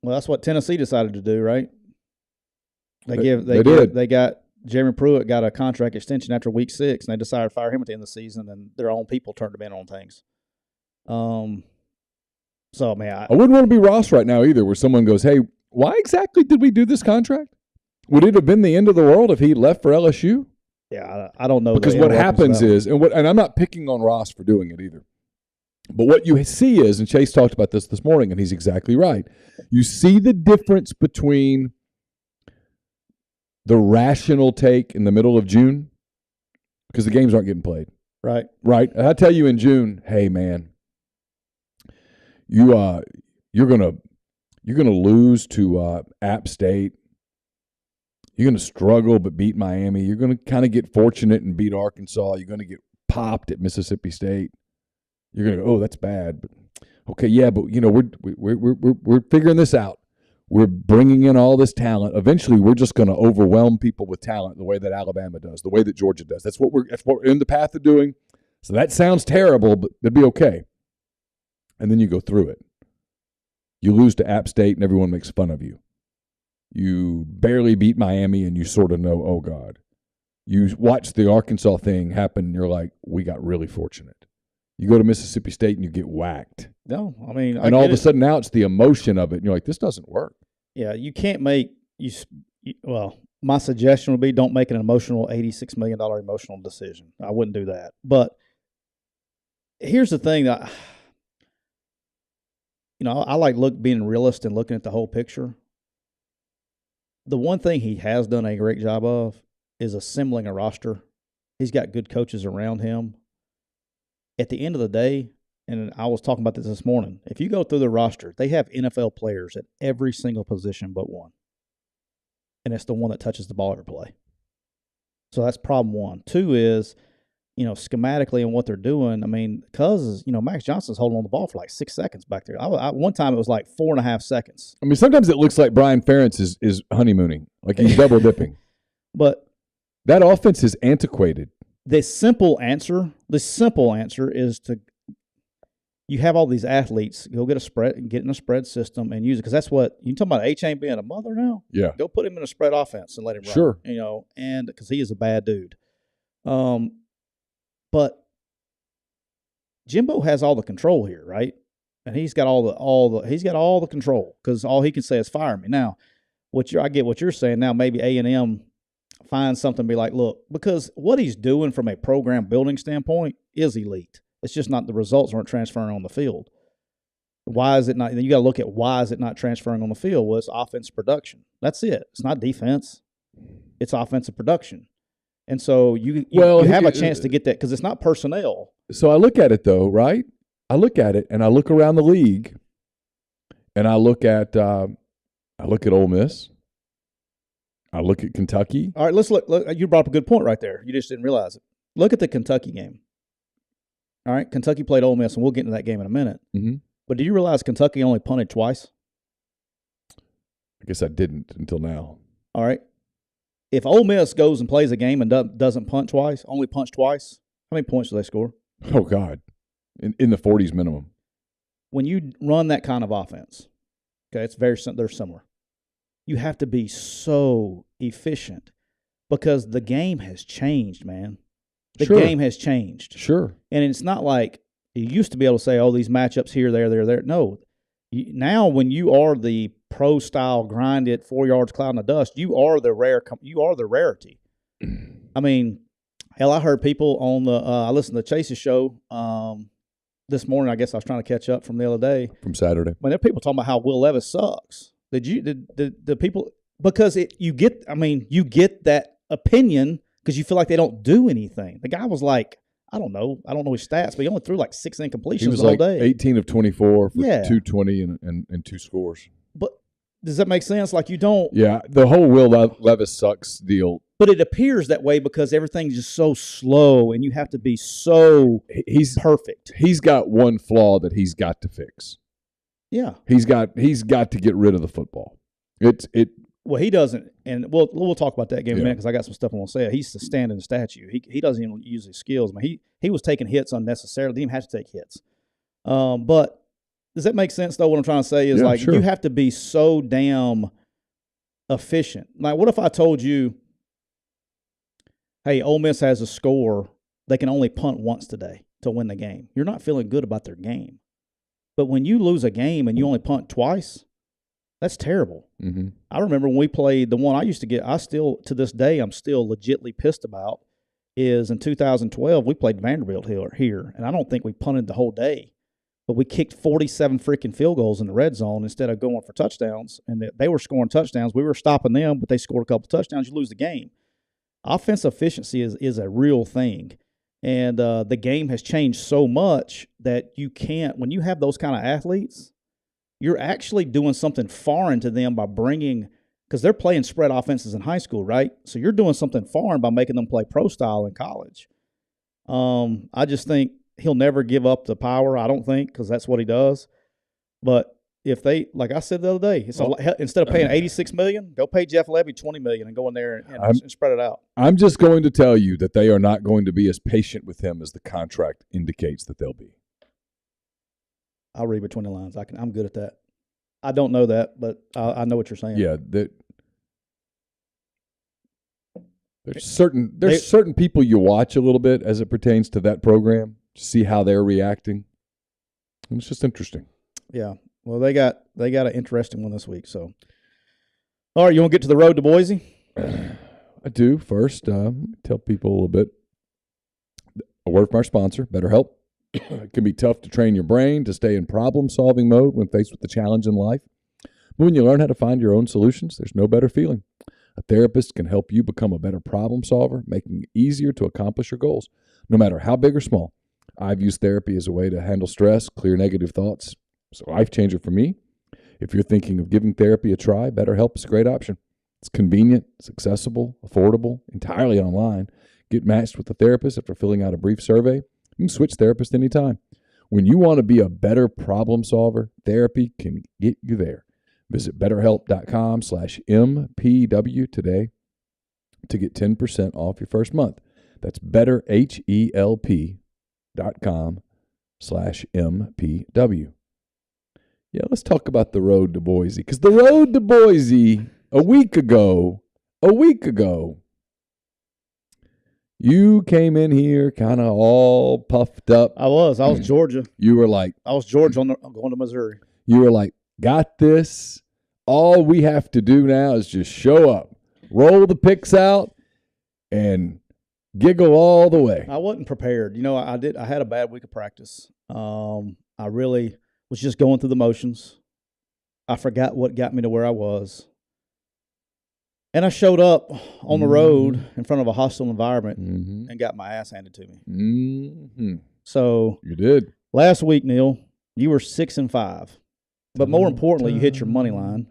that's what Tennessee decided to do, right? They got Jeremy Pruitt got a contract extension after week 6, and they decided to fire him at the end of the season, and their own people turned them in on things. So, man,
I wouldn't want to be Ross right now either, where someone goes, "Hey, why exactly did we do this contract? Would it have been the end of the world if he left for LSU?"
Yeah, I don't know.
Because what happens is, and I'm not picking on Ross for doing it either. But what you see is, and Chase talked about this morning, and he's exactly right. You see the difference between the rational take in the middle of June, because the games aren't getting played.
Right.
And I tell you in June, hey man, you're gonna lose to App State. You're gonna struggle but beat Miami. You're gonna kind of get fortunate and beat Arkansas. You're gonna get popped at Mississippi State. You're gonna go, oh, that's bad, but okay, yeah, but we're figuring this out. We're bringing in all this talent. Eventually, we're just going to overwhelm people with talent the way that Alabama does, the way that Georgia does. That's what we're in the path of doing. So that sounds terrible, but it'd be okay. And then you go through it. You lose to App State, and everyone makes fun of you. You barely beat Miami, and you sort of know, oh God. You watch the Arkansas thing happen, and you're like, we got really fortunate. You go to Mississippi State and you get whacked.
No, I mean,
and all of a sudden now it's the emotion of it, and you're like, this doesn't work.
Yeah, you can't make well, my suggestion would be don't make an emotional $86 million emotional decision. I wouldn't do that. But here's the thing that I like being a realist and looking at the whole picture. The one thing he has done a great job of is assembling a roster. He's got good coaches around him. At the end of the day, and I was talking about this morning, if you go through the roster, they have NFL players at every single position but one. And it's the one that touches the ball every play. So that's problem one. 2 is schematically and what they're doing. I mean, because Max Johnson's holding on the ball for like 6 seconds back there. One time it was like 4.5 seconds.
I mean, sometimes it looks like Brian Ferentz is honeymooning, like he's double dipping.
But
that offense is antiquated.
The simple answer is you have all these athletes, go get a spread and get in a spread system and use it, because that's what you talking about. H ain't being a mother now.
Yeah,
go put him in a spread offense and let him run.
Sure,
and because he is a bad dude. But Jimbo has all the control here, right? And he's got all the control, because all he can say is fire me. Now, I get what you're saying. Now maybe A&M finds something, be like, look, because what he's doing from a program building standpoint is elite. It's just not, the results aren't transferring on the field. Why is it not? You got to look at why is it not transferring on the field? Well, it's offensive production. That's it. It's not defense. It's offensive production. And so you have a chance to get that, because it's not personnel.
So I look at it though, right? I look at it and I look around the league, and I look at Ole Miss. I look at Kentucky.
All right, let's look. You brought up a good point right there. You just didn't realize it. Look at the Kentucky game. All right, Kentucky played Ole Miss, and we'll get into that game in a minute.
Mm-hmm.
But do you realize Kentucky only punted twice?
I guess I didn't until now.
All right. If Ole Miss goes and plays a game and doesn't punt twice, only punch twice, how many points do they score?
Oh, God. In the 40s minimum.
When you run that kind of offense, okay, they're similar. You have to be so efficient, because the game has changed, man. The game has changed.
Sure.
And it's not like you used to be able to say, these matchups here, there. No. Now when you are the pro-style, grind it, 4 yards, cloud in the dust, you are the rarity. I mean, hell, I heard people on I listened to Chase's show this morning. I guess I was trying to catch up from the other day.
From Saturday.
When there are people talking about how Will Levis sucks. The people, because you get that opinion because you feel like they don't do anything. The guy was like, I don't know his stats, but he only threw like 6 incompletions the whole day.
18 of 24 for 220 and 2 scores.
But does that make sense? Like, you don't.
Yeah, the whole Will Levis sucks deal.
But it appears that way because everything's just so slow, and you have to be so perfect.
He's got one flaw that he's got to fix.
Yeah,
he's got to get rid of the football.
Well, he doesn't, and we'll talk about that game in a minute, because I got some stuff I want to say. He's the standing statue. He doesn't even use his skills. I mean, he was taking hits unnecessarily. Didn't even have to take hits. But does that make sense, though? What I'm trying to say is, you have to be so damn efficient. Like, what if I told you, hey, Ole Miss has a score, they can only punt once today to win the game? You're not feeling good about their game. But when you lose a game and you only punt twice, that's terrible.
Mm-hmm.
I remember when we played the one I used to get, to this day, I'm still legitly pissed about, is in 2012, we played Vanderbilt here, and I don't think we punted the whole day. But we kicked 47 freaking field goals in the red zone instead of going for touchdowns, and they were scoring touchdowns. We were stopping them, but they scored a couple touchdowns. You lose the game. Offensive efficiency is a real thing. And the game has changed so much that you can't, when you have those kind of athletes, you're actually doing something foreign to them by bringing, because they're playing spread offenses in high school, right? So you're doing something foreign by making them play pro style in college. I just think he'll never give up the power, I don't think, because that's what he does. But if they, like I said the other day, instead of paying $86 million, go pay Jeff Levy $20 million and go in there and spread it out. I'm
just going to tell you that they are not going to be as patient with him as the contract indicates that they'll be.
I'll read between the lines. I'm good at that. I don't know that, but I know what you're saying.
Yeah, there's certain people you watch a little bit as it pertains to that program to see how they're reacting. And it's just interesting.
Yeah. Well, they got an interesting one this week. So, all right, you want to get to the road to Boise?
I do. First, tell people a little bit. A word from our sponsor, BetterHelp. It can be tough to train your brain to stay in problem-solving mode when faced with a challenge in life. But when you learn how to find your own solutions, there's no better feeling. A therapist can help you become a better problem solver, making it easier to accomplish your goals, no matter how big or small. I've used therapy as a way to handle stress, clear negative thoughts. It's a life changer for me. If you're thinking of giving therapy a try, BetterHelp is a great option. It's convenient, it's accessible, affordable, entirely online. Get matched with a therapist after filling out a brief survey. You can switch therapists anytime. When you want to be a better problem solver, therapy can get you there. Visit BetterHelp.com/MPW today to get 10% off your first month. That's BetterHelp.com/MPW. Yeah, let's talk about the road to Boise. Because the road to Boise, a week ago, you came in here kind of all puffed up.
I was Georgia.
You were like,
I was Georgia going to Missouri.
You were like, got this. All we have to do now is just show up, roll the picks out, and giggle all the way.
I wasn't prepared. I had a bad week of practice. I really was just going through the motions. I forgot what got me to where I was. And I showed up on the road in front of a hostile environment and got my ass handed to me.
Mm-hmm.
So
you did.
Last week, Neal, you were 6-5. But more importantly, you hit your money line.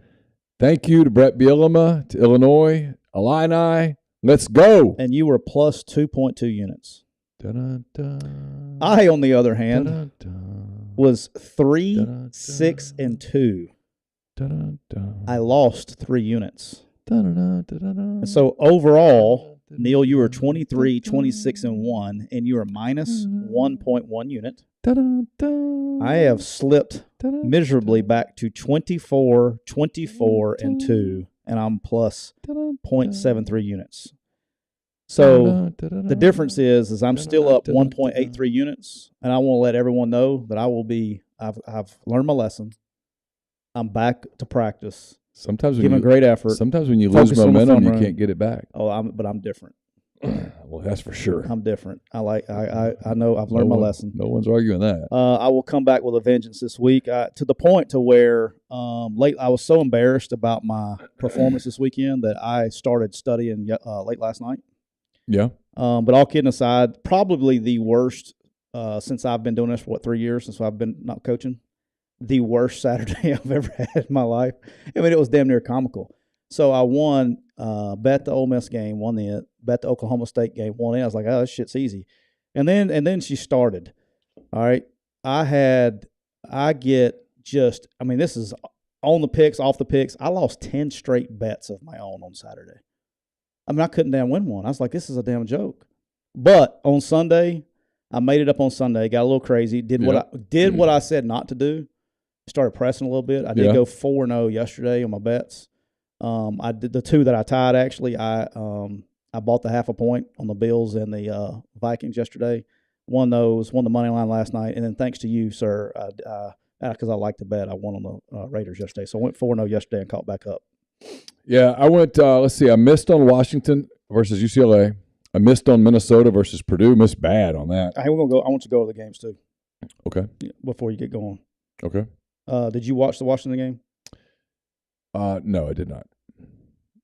Thank you to Brett Bielema, to Illinois, Illini. Let's go.
And you were plus 2.2 units.
Dun-dun-dun.
I, on the other hand,
Dun-dun-dun.
was 3,
Dun-dun-dun.
6, and 2.
Dun-dun-dun.
I lost 3 units.
Dun-dun-dun.
And so overall, Neal, you were 23, 26, and 1, and you were minus 1.1 unit. I have slipped miserably back to 24, 24, and 2, and I'm plus 0.73 units. So the difference is I'm still up 1.83 units, and I want to let everyone know that I've learned my lesson. I'm back to practice.
Sometimes
giving a great effort.
Sometimes when you lose momentum, you can't get it back.
But I'm different.
Well, that's for sure.
I'm different. I know I've learned my lesson.
No one's arguing that.
I will come back with a vengeance this week, to the point to where I was so embarrassed about my performance this weekend that I started studying late last night.
Yeah.
But all kidding aside, probably the worst since I've been doing this for 3 years, since I've been not coaching. The worst Saturday I've ever had in my life. I mean, it was damn near comical. So I won, bet the Ole Miss game, won it. Bet the Oklahoma State game, won it. I was like, oh, this shit's easy. And then she started. All right. This is on the picks, off the picks. I lost 10 straight bets of my own on Saturday. I mean, I couldn't damn win one. I was like, this is a damn joke. But on Sunday, I made it up on Sunday, got a little crazy, did what I said not to do. Started pressing a little bit. I did go 4-0 yesterday on my bets. I did the 2 that I tied. Actually, I bought the half a point on the Bills and the Vikings yesterday. Won those. Won the money line last night. And then thanks to you, sir, because I like to bet, I won on the Raiders yesterday. So I went 4-0 yesterday and caught back up.
Yeah, I went. Let's see. I missed on Washington versus UCLA. I missed on Minnesota versus Purdue. Missed bad on that.
Hey, we're gonna go. I want you to go to the games too.
Okay.
Before you get going.
Okay.
Did you watch the Washington game?
No, I did not.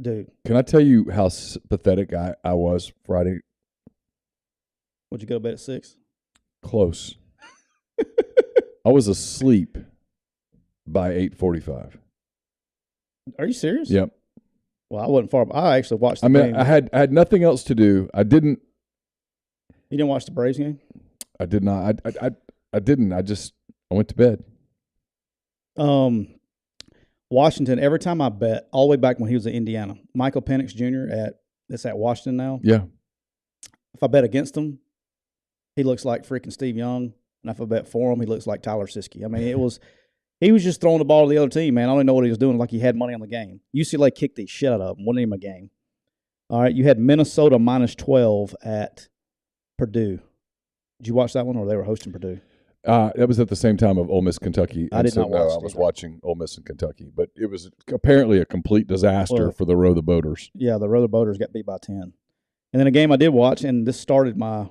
Dude.
Can I tell you how pathetic I was Friday?
Would you go to bed at 6?
Close. I was asleep by 8:45.
Are you serious?
Yep.
Well, I wasn't far. I actually watched the game.
I had nothing else to do. I didn't.
You didn't watch the Braves game?
I did not. I didn't. I went to bed.
Washington, every time I bet, all the way back when he was at Indiana, Michael Penix Jr. It's at Washington now.
Yeah.
If I bet against him, he looks like freaking Steve Young. And if I bet for him, he looks like Tyler Siskey. I mean, he was just throwing the ball to the other team, man. I don't even know what he was doing, like he had money on the game. UCLA kicked the shit out of him. Wasn't even a game. All right, you had Minnesota minus 12 at Purdue. Did you watch that one, or they were hosting Purdue?
That was at the same time of Ole Miss, Kentucky.
I did not watch it.
I was watching Ole Miss and Kentucky, but it was apparently a complete disaster for the Row the Boaters. Yeah, the
Row the Boaters got beat by 10. And then a game I did watch, and this is part of my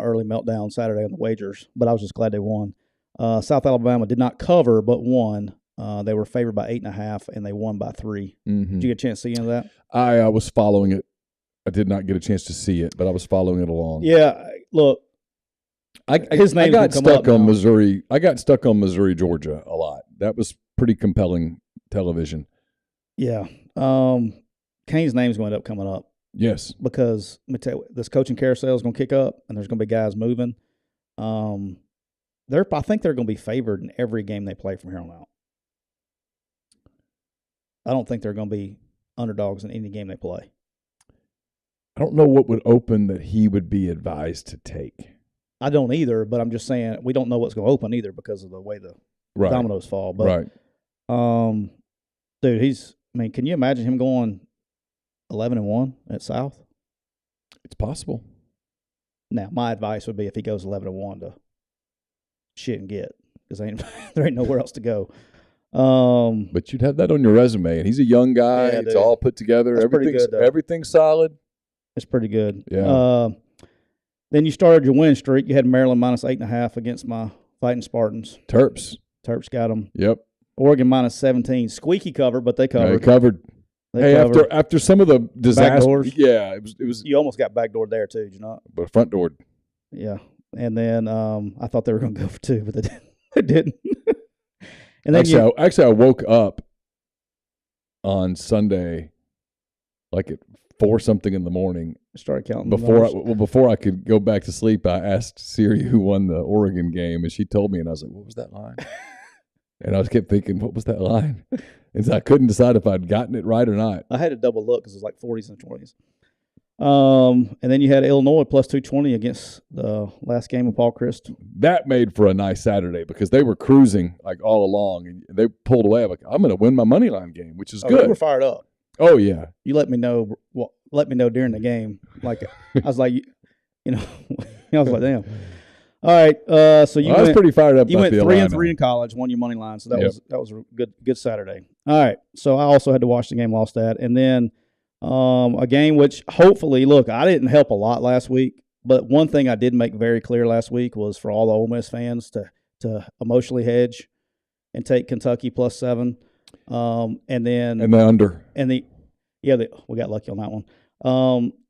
early meltdown Saturday on the wagers, but I was just glad they won. South Alabama did not cover, but won. They were favored by 8.5, and they won by 3.
Mm-hmm.
Did you get a chance to see any of that?
I was following it. I did not get a chance to see it, but I was following it along.
Yeah, look.
I got stuck on Missouri. I got stuck on Missouri, Georgia a lot. That was pretty compelling television.
Yeah. Kane's name's going to end up coming up.
Yes.
Because let me tell you, this coaching carousel is going to kick up, and there's going to be guys moving. I think they're going to be favored in every game they play from here on out. I don't think they're going to be underdogs in any game they play.
I don't know what would open that he would be advised to take.
I don't either, but I'm just saying we don't know what's going to open either because of the way the dominoes fall. But, dude, can you imagine him going 11-1 at South?
It's possible.
Now, my advice would be if he goes 11-1 to shit and get, because there ain't nowhere else to go.
But you'd have that on your resume, and he's a young guy.
Yeah,
it's
dude.
all put together. Everything's solid.
It's pretty good.
Yeah.
Then you started your win streak. You had Maryland minus 8.5 against my Fighting Spartans.
Terps
got them.
Yep.
Oregon minus 17. Squeaky cover, but they covered.
They covered. After some of the disasters, it was.
You almost got backdoored there too, did you not?
But front door.
Yeah, and then I thought they were going to go for 2, but they didn't. And then
actually, I woke up on Sunday, like at 4-something in the morning.
Started counting
before I could go back to sleep. I asked Siri who won the Oregon game, and she told me, and I was like, "What was that line?" And I kept thinking, "What was that line?" And so I couldn't decide if I'd gotten it right or not.
I had to double look because it was like 40s and 20s. And then you had Illinois plus 220 against the last game of Paul Christ.
That made for a nice Saturday because they were cruising like all along, and they pulled away. I'm like, I'm going to win my money line game, which is good.
They were fired up.
Oh yeah.
You let me know. Well, let me know during the game. Like I was like, I was like, damn. All right. So I
was pretty fired up.
You went 3-3 in college, won your money line. So that was a good Saturday. All right. So I also had to watch the game, lost that, and then a game which hopefully, look, I didn't help a lot last week, but one thing I did make very clear last week was for all the Ole Miss fans to emotionally hedge and take Kentucky plus 7. And the
under.
We got lucky on that one.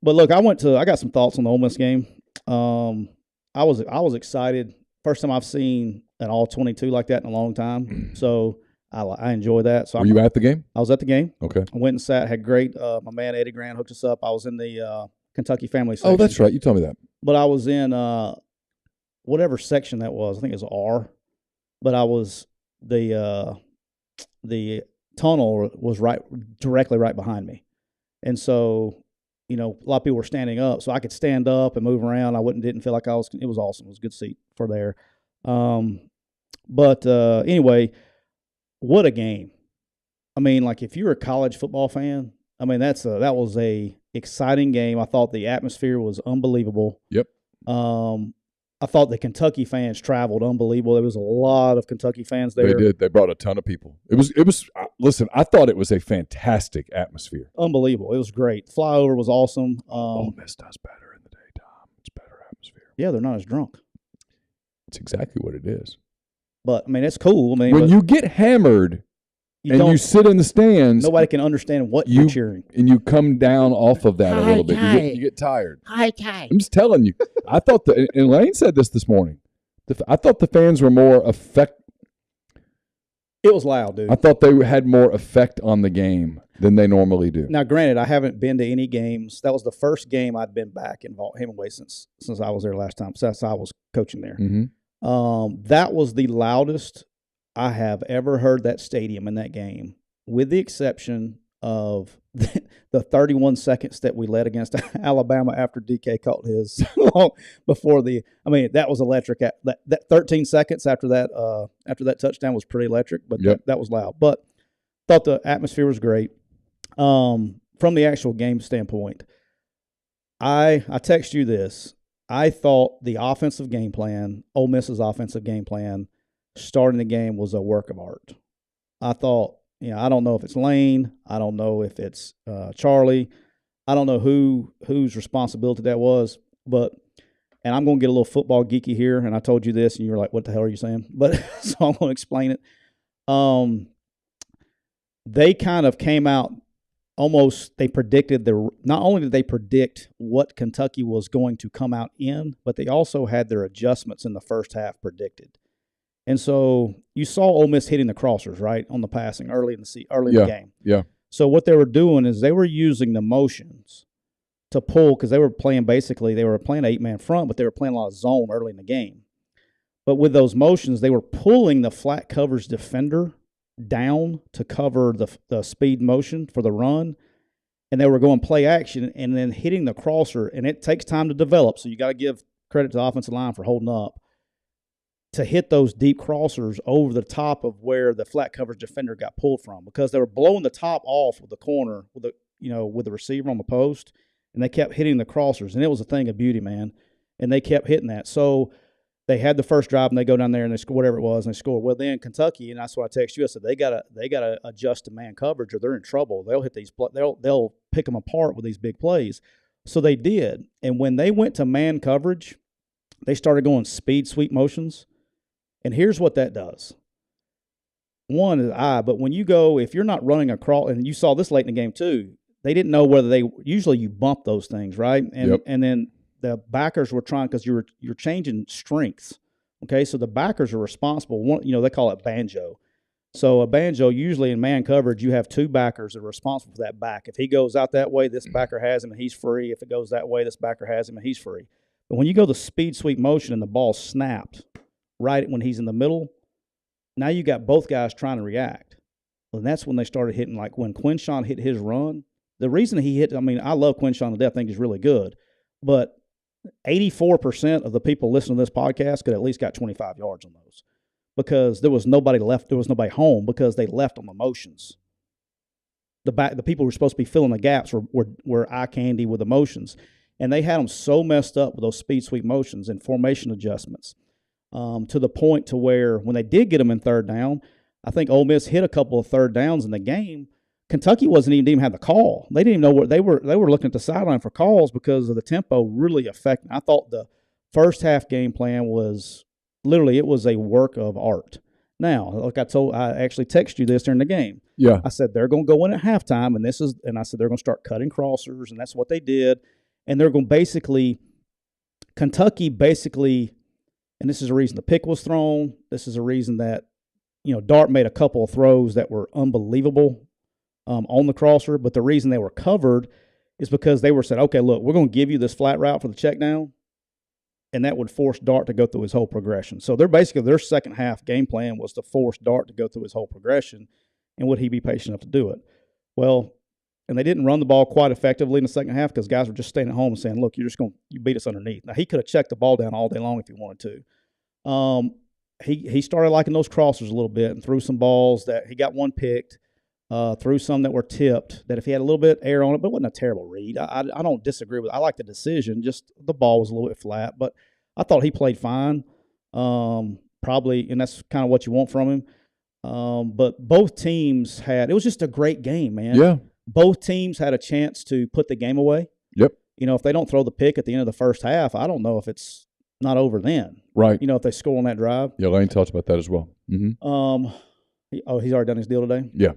But look, I got some thoughts on the Ole Miss game. I was excited. First time I've seen an all 22 like that in a long time. So I enjoy that. So
were you at the game?
I was at the game.
Okay.
I went and sat. Had great. My man Eddie Grant hooked us up. I was in the Kentucky family section.
Oh, that's right. You told me that.
But I was in whatever section that was. I think it was R. But I was the tunnel was directly right behind me, and so a lot of people were standing up, so I could stand up and move around. Didn't feel like I was. It was awesome. It was a good seat for there. But anyway, what a game! I mean, like if you're a college football fan, I mean that was a exciting game. I thought the atmosphere was unbelievable.
Yep.
I thought the Kentucky fans traveled unbelievable. There was a lot of Kentucky fans there.
They did. They brought a ton of people. It was. Listen, I thought it was a fantastic atmosphere.
Unbelievable. It was great. Flyover was awesome.
Ole Miss does better in the daytime. It's better atmosphere.
Yeah, they're not as drunk.
It's exactly what it is.
But, I mean, it's cool. I mean,
when you get hammered you sit in the stands,
nobody can understand what you're cheering.
And you come down off of that a little bit. You get tired.
Hi.
I'm just telling you. I thought and Lane said this morning. I thought the fans were more effect.
It was loud, dude.
I thought they had more effect on the game than they normally do.
Now, granted, I haven't been to any games. That was the first game I'd been back in Hemingway since I was there last time. Since I was coaching there.
Mm-hmm.
That was the loudest I have ever heard that stadium in that game, with the exception of the 31 seconds that we led against Alabama after DK caught his before that was electric. That 13 seconds after that touchdown was pretty electric, but that was loud. But thought the atmosphere was great. From the actual game standpoint, I text you this. I thought the offensive game plan, Ole Miss's offensive game plan, starting the game was a work of art. I thought, I don't know if it's Lane. I don't know if it's Charlie. I don't know whose responsibility that was. But, and I'm going to get a little football geeky here, and I told you this, and you were like, what the hell are you saying? But so I'm going to explain it. They kind of came out almost, they predicted not only did they predict what Kentucky was going to come out in, but they also had their adjustments in the first half predicted. And so you saw Ole Miss hitting the crossers, right, on the passing early in the game.
Yeah.
So what they were doing is they were using the motions to pull because they were playing an 8-man front, but they were playing a lot of zone early in the game. But with those motions, they were pulling the flat coverage defender down to cover the speed motion for the run, and they were going play action and then hitting the crosser, and it takes time to develop, so you got to give credit to the offensive line for holding up to hit those deep crossers over the top of where the flat coverage defender got pulled from, because they were blowing the top off with the corner with the receiver on the post, and they kept hitting the crossers, and it was a thing of beauty, man. And they kept hitting that. So they had the first drive, and they go down there and they score whatever it was, and they score. Well, then Kentucky, and that's what I text you. I said they gotta adjust to man coverage, or they're in trouble. They'll hit these. They'll pick them apart with these big plays. So they did, and when they went to man coverage, they started going speed sweep motions. And here's what that does. One is but when you go, if you're not running across, and you saw this late in the game too, they didn't know whether usually you bump those things, right? And then the backers were trying, because you're changing strengths. Okay, so the backers are responsible. They call it banjo. So a banjo, usually in man coverage, you have two backers that are responsible for that back. If he goes out that way, this backer has him and he's free. If it goes that way, this backer has him and he's free. But when you go the speed sweep motion and the ball snapped right when he's in the middle, now you got both guys trying to react. And that's when they started hitting, like when Quinshawn hit his run. The reason he hit, I love Quinshawn to death. I think he's really good. But 84% of the people listening to this podcast could at least got 25 yards on those, because there was nobody left. There was nobody home because they left on the motions. The people who were supposed to be filling the gaps were eye candy with emotions. And they had them so messed up with those speed sweep motions and formation adjustments to the point to where when they did get them in third down, I think Ole Miss hit a couple of third downs in the game. Kentucky didn't even have the call. They didn't even know what they were looking at the sideline for calls because of the tempo really affecting. I thought the first half game plan was literally, it was a work of art. Now, like I actually texted you this during the game.
Yeah.
I said they're going to go in at halftime, and I said they're going to start cutting crossers, and that's what they did. And they're going to Kentucky, and this is a reason the pick was thrown. This is a reason that, Dart made a couple of throws that were unbelievable on the crosser. But the reason they were covered is because they were said, okay, look, we're going to give you this flat route for the check down, and that would force Dart to go through his whole progression. So their second half game plan was to force Dart to go through his whole progression, and would he be patient enough to do it? Well, and they didn't run the ball quite effectively in the second half because guys were just staying at home and saying, look, you beat us underneath. Now, he could have checked the ball down all day long if he wanted to. He started liking those crossers a little bit and threw some balls that he got one picked, threw some that were tipped, that if he had a little bit of air on it, but it wasn't a terrible read. I don't disagree with it. I like the decision, just the ball was a little bit flat, but I thought he played fine, probably, and that's kind of what you want from him. But both teams it was just a great game, man.
Yeah.
Both teams had a chance to put the game away.
Yep.
If they don't throw the pick at the end of the first half, I don't know if it's not over then.
Right.
If they score on that drive.
Yeah, Lane talked about that as well. Mm-hmm.
He's already done his deal today?
Yeah.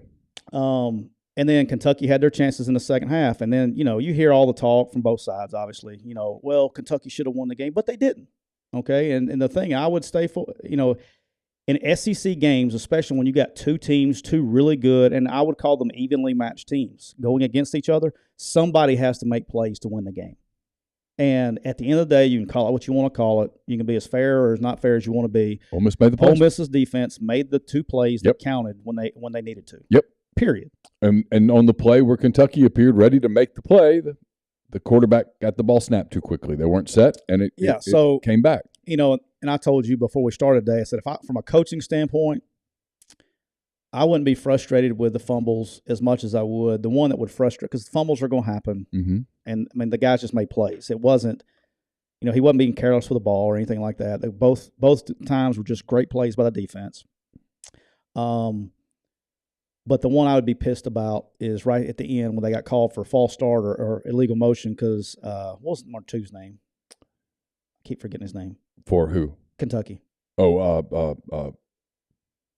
And then Kentucky had their chances in the second half. And then, you hear all the talk from both sides, obviously. Well, Kentucky should have won the game, but they didn't. Okay? And the thing I would stay for, in SEC games, especially when you got two really good, and I would call them evenly matched teams going against each other, somebody has to make plays to win the game. And at the end of the day, you can call it what you want to call it. You can be as fair or as not fair as you want to be.
Ole Miss made the plays.
Ole Miss's defense made the two plays that counted when they needed to.
Yep.
Period.
And on the play where Kentucky appeared ready to make the play, the quarterback got the ball snapped too quickly. They weren't set, and it came back.
And I told you before we started today, I said from a coaching standpoint, I wouldn't be frustrated with the fumbles as much as I would. The one that would frustrate, because fumbles are going to happen.
Mm-hmm.
And, the guys just made plays. It wasn't, he wasn't being careless with the ball or anything like that. Both times were just great plays by the defense. But the one I would be pissed about is right at the end when they got called for a false start or illegal motion because what was number two's name? I keep forgetting his name.
For who?
Kentucky.
Oh,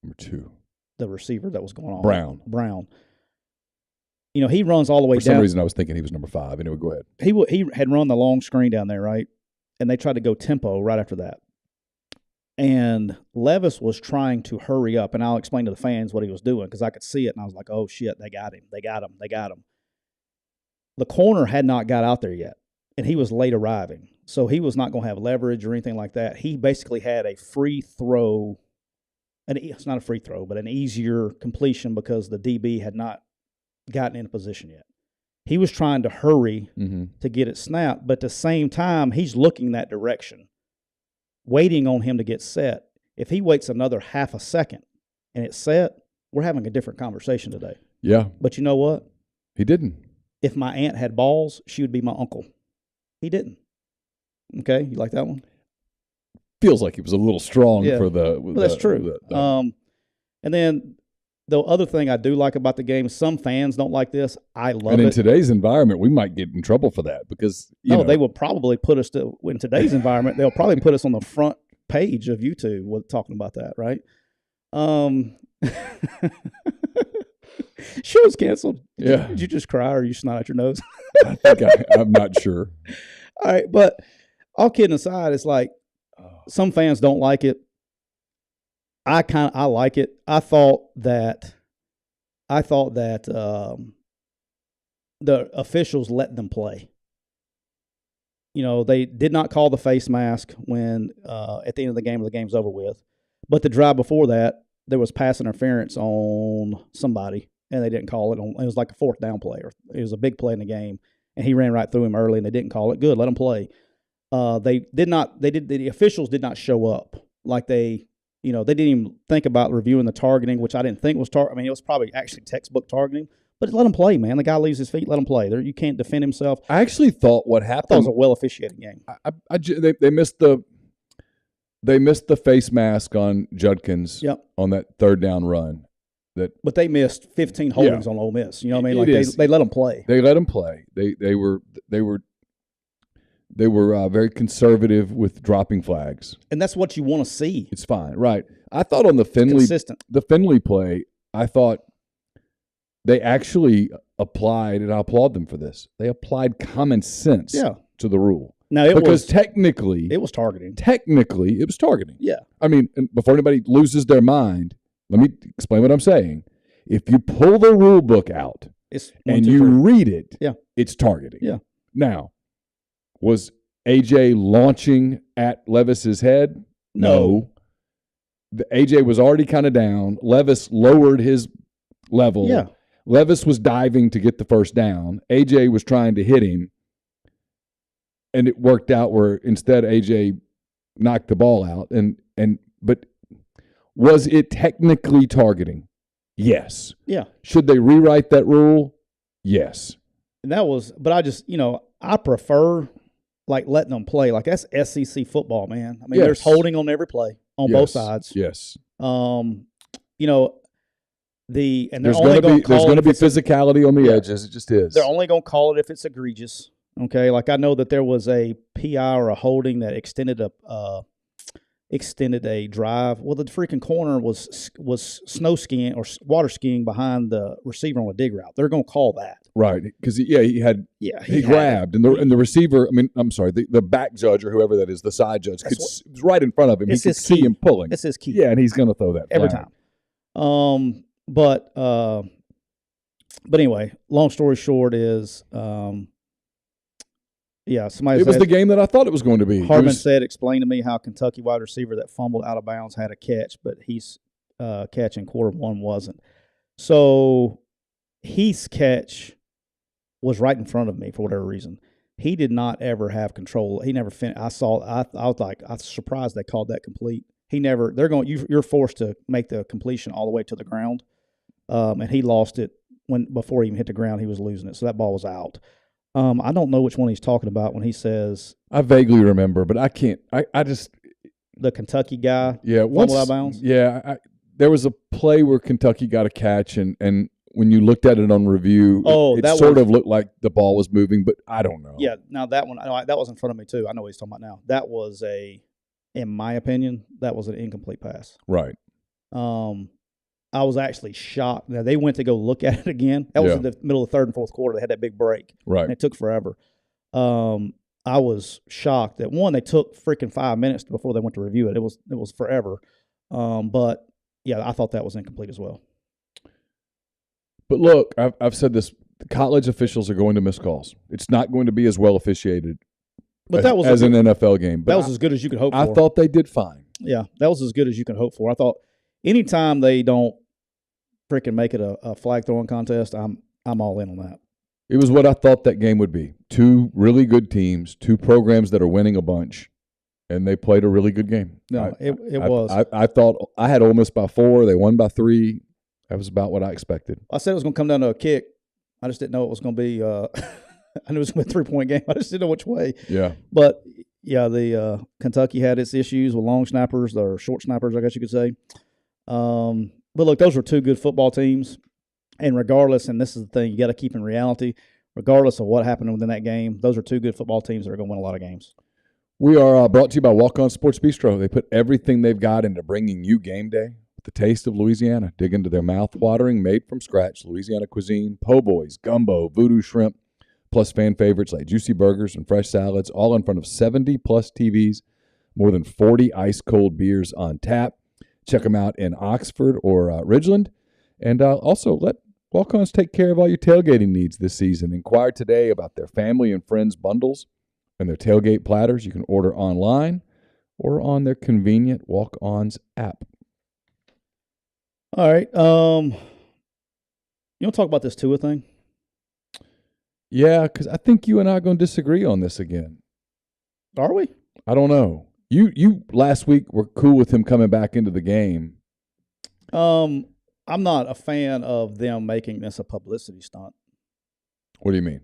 number two.
The receiver that was going on.
Brown.
He runs all the way down.
For some reason, I was thinking he was number 5. Anyway, go ahead.
He had run the long screen down there, right? And they tried to go tempo right after that. And Levis was trying to hurry up, and I'll explain to the fans what he was doing because I could see it, and I was like, oh, shit, they got him. the corner had not got out there yet, and he was late arriving. So he was not going to have leverage or anything like that. He basically had a free throw. And it's not a free throw, but an easier completion because the DB had not gotten in position yet. He was trying to hurry to get it snapped, but at the same time, he's looking that direction, waiting on him to get set. If he waits another half a second and it's set, we're having a different conversation today.
Yeah.
But you know what?
He didn't.
If my aunt had balls, she would be my uncle. He didn't. Okay, you like that one?
Feels like he was a little strong for the.
Well, that's true. And then the other thing I do like about the game, some fans don't like this. I love it.
And in today's environment, we might get in trouble for that because
they will probably put us in today's environment. They'll probably put us on the front page of YouTube with talking about that, right? Show's canceled.
Yeah.
Did you just cry or you snot out your nose?
I think I'm not sure.
All right, but all kidding aside, it's like some fans don't like it. I like it. I thought that the officials let them play. They did not call the face mask when at the end of the game, or the game's over with. But the drive before that, there was pass interference on somebody, and they didn't call it. It was like a fourth down play, or it was a big play in the game, and he ran right through him early, and they didn't call it. Good, let him play. The officials did not show up like they didn't even think about reviewing the targeting, which I didn't think was it was probably actually textbook targeting. But let him play, man. The guy leaves his feet. Let him play. You can't defend himself.
I actually thought what happened.
I thought it was a well officiated game.
They missed the face mask on Judkins on that third down run.
But they missed 15 holdings on Ole Miss. You know what I mean? They let them play.
They let them play. They were very conservative with dropping flags,
and that's what you want to see.
It's fine, right? I thought on the Finley play, I thought they actually applied, and I applaud them for this. They applied common sense to the rule.
Now,
technically
it was targeting.
Technically, it was targeting.
Yeah.
I mean, before anybody loses their mind, let me explain what I'm saying. If you pull the rule book out and you read it, it's targeting.
Yeah.
Now, was AJ launching at Levis's head? No. AJ was already kind of down. Levis lowered his level.
Yeah.
Levis was diving to get the first down. AJ was trying to hit him, and it worked out where instead AJ knocked the ball out. But was it technically targeting? Yes.
Yeah.
Should they rewrite that rule? Yes.
And but I just, I prefer letting them play. Like that's SEC football, man. I mean, there's holding on every play on both sides.
Yes.
There's
going to be physicality on the edges. It just is.
They're only going to call it if it's egregious. Okay, like I know that there was a PI or a holding that extended a drive. Well, the freaking corner was snow skiing or water skiing behind the receiver on a dig route. They're going to call that.
Right, because he grabbed, and the receiver. I mean, I'm sorry, the back judge or whoever that is, the side judge, was right in front of him. He could see him pulling.
It's his key.
Yeah, and he's going to throw that
every
flag.
time. But anyway, long story short is, somebody
It was the game that I thought it was going to be.
Hartman said, "Explain to me how Kentucky wide receiver that fumbled out of bounds had a catch, but he's catch in quarter one wasn't." So Heath's catch was right in front of me for whatever reason. He did not ever have control. He never finished. I was surprised they called that complete. He never. You're forced to make the completion all the way to the ground, and he lost it before he even hit the ground. He was losing it, so that ball was out. I don't know which one he's talking about when he says.
I vaguely remember, but I can't. I just
the Kentucky guy.
Yeah,
fumbled out of bounds.
Yeah, there was a play where Kentucky got a catch, and when you looked at it on review, it sort of looked like the ball was moving, but I don't know.
Yeah, now that one, that was in front of me too. I know what he's talking about now. That was in my opinion, that was an incomplete pass.
Right.
I was actually shocked. Now, they went to go look at it again. That was in the middle of the third and fourth quarter. They had that big break.
Right.
And it took forever. I was shocked that, one, they took freaking 5 minutes before they went to review it. It was forever. But, yeah, I thought that was incomplete as well.
But, look, I've said this the college officials are going to miss calls. It's not going to be as well officiated
But that was
as an NFL game. But
that was as good as you could hope for.
I thought they did fine.
Yeah, that was as good as you could hope for. I thought anytime they don't freaking make it a flag throwing contest, I'm all in on that.
It was what I thought that game would be. Two really good teams, two programs that are winning a bunch, and they played a really good game.
No, it was.
I thought I had Ole Miss by 4. They won by 3. That was about what I expected.
I said it was going to come down to a kick. I just didn't know it was going to be I knew it was going to be a 3-point game. I just didn't know which way.
Yeah.
But, yeah, the Kentucky had its issues with long snappers, or short snappers, I guess you could say. But, look, those were two good football teams. And regardless, and this is the thing you got to keep in reality, regardless of what happened within that game, those are two good football teams that are going to win a lot of games.
We are brought to you by Walk-On Sports Bistro. They put everything they've got into bringing you game day with the taste of Louisiana. Dig into their mouth-watering, made-from-scratch Louisiana cuisine, po' boys, gumbo, voodoo shrimp, plus fan favorites like juicy burgers and fresh salads, all in front of 70-plus TVs, more than 40 ice-cold beers on tap. Check them out in Oxford or Ridgeland. And also let Walk-Ons take care of all your tailgating needs this season. Inquire today about their family and friends bundles and their tailgate platters. You can order online or on their convenient Walk-Ons app.
All right. You want to talk about this Tua thing?
Yeah, because I think you and I are going to disagree on this again.
Are we?
I don't know. You last week were cool with him coming back into the game.
I'm not a fan of them making this a publicity stunt.
What do you mean?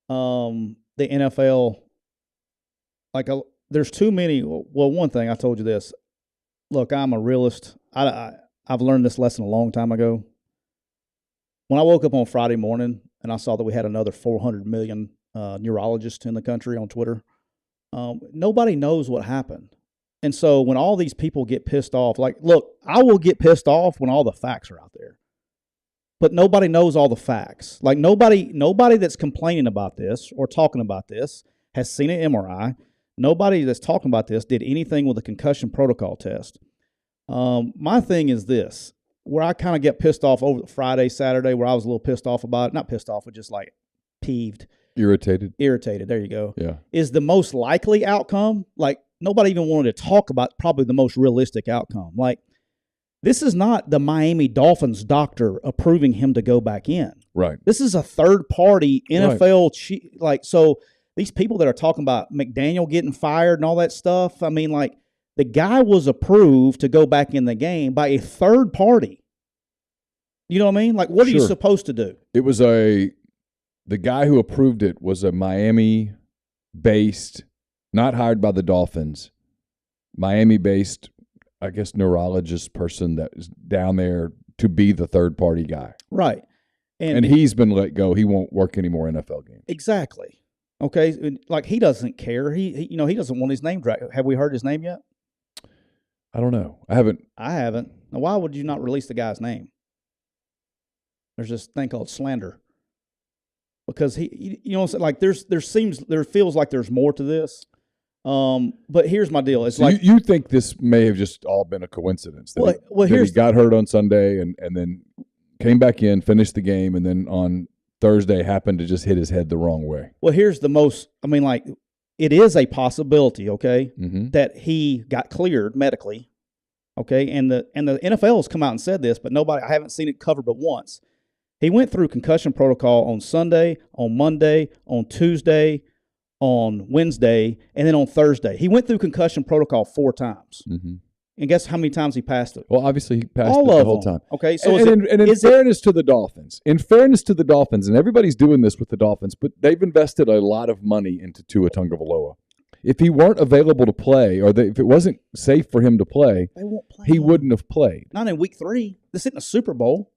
The NFL, there's too many. Well, one thing, I told you this. Look, I'm a realist. I've learned this lesson a long time ago. When I woke up on Friday morning and I saw that we had another 400 million neurologists in the country on Twitter, nobody knows what happened. And so when all these people get pissed off, look, I will get pissed off when all the facts are out there. But nobody knows all the facts. Nobody that's complaining about this or talking about this has seen an MRI. Nobody that's talking about this did anything with a concussion protocol test. My thing is this, where I kind of get pissed off over the Friday, Saturday, where I was a little pissed off about it. Not pissed off, but just peeved.
Irritated.
There you go.
Yeah.
Is the most likely outcome, nobody even wanted to talk about probably the most realistic outcome. This is not the Miami Dolphins doctor approving him to go back in.
Right.
This is a third-party NFL. Right. So these people that are talking about McDaniel getting fired and all that stuff, the guy was approved to go back in the game by a third party. You know what I mean? What are you supposed to do?
It was the guy who approved it was a Miami-based, not hired by the Dolphins, Miami-based, I guess, neurologist person that is down there to be the third-party guy.
Right.
And he's been let go. He won't work any more NFL games.
Exactly. Okay? He doesn't care. He doesn't want his name dragged. Have we heard his name yet?
I don't know. I haven't.
Now, why would you not release the guy's name? There's this thing called slander. Because there feels like there's more to this. But here's my deal. It's
you think this may have just all been a coincidence. That he got hurt on Sunday and then came back in, finished the game, and then on Thursday happened to just hit his head the wrong way.
Well, here's the most. It is a possibility, okay, that he got cleared medically, okay, and the NFL has come out and said this, but I haven't seen it covered but once. He went through concussion protocol on Sunday, on Monday, on Tuesday, on Wednesday, and then on Thursday. He went through concussion protocol 4 times. Mm-hmm. And guess how many times he passed it?
Well, obviously he passed it the whole time.
Okay, so
in fairness to the Dolphins, and everybody's doing this with the Dolphins, but they've invested a lot of money into Tua Tagovailoa. If he weren't available to play, or if it wasn't safe for him to play,
they won't play
he wouldn't have played.
Not in week 3. This isn't a Super Bowl.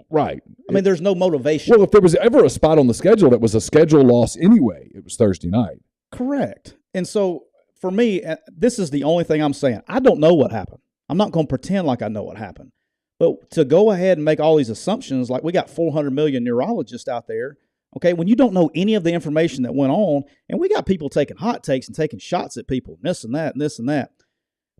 Right.
There's no motivation.
Well, if there was ever a spot on the schedule that was a schedule loss anyway, it was Thursday night.
Correct. And so, for me, this is the only thing I'm saying. I don't know what happened. I'm not going to pretend like I know what happened. But to go ahead and make all these assumptions, we got 400 million neurologists out there, okay, when you don't know any of the information that went on, and we got people taking hot takes and taking shots at people, and this and that and this and that.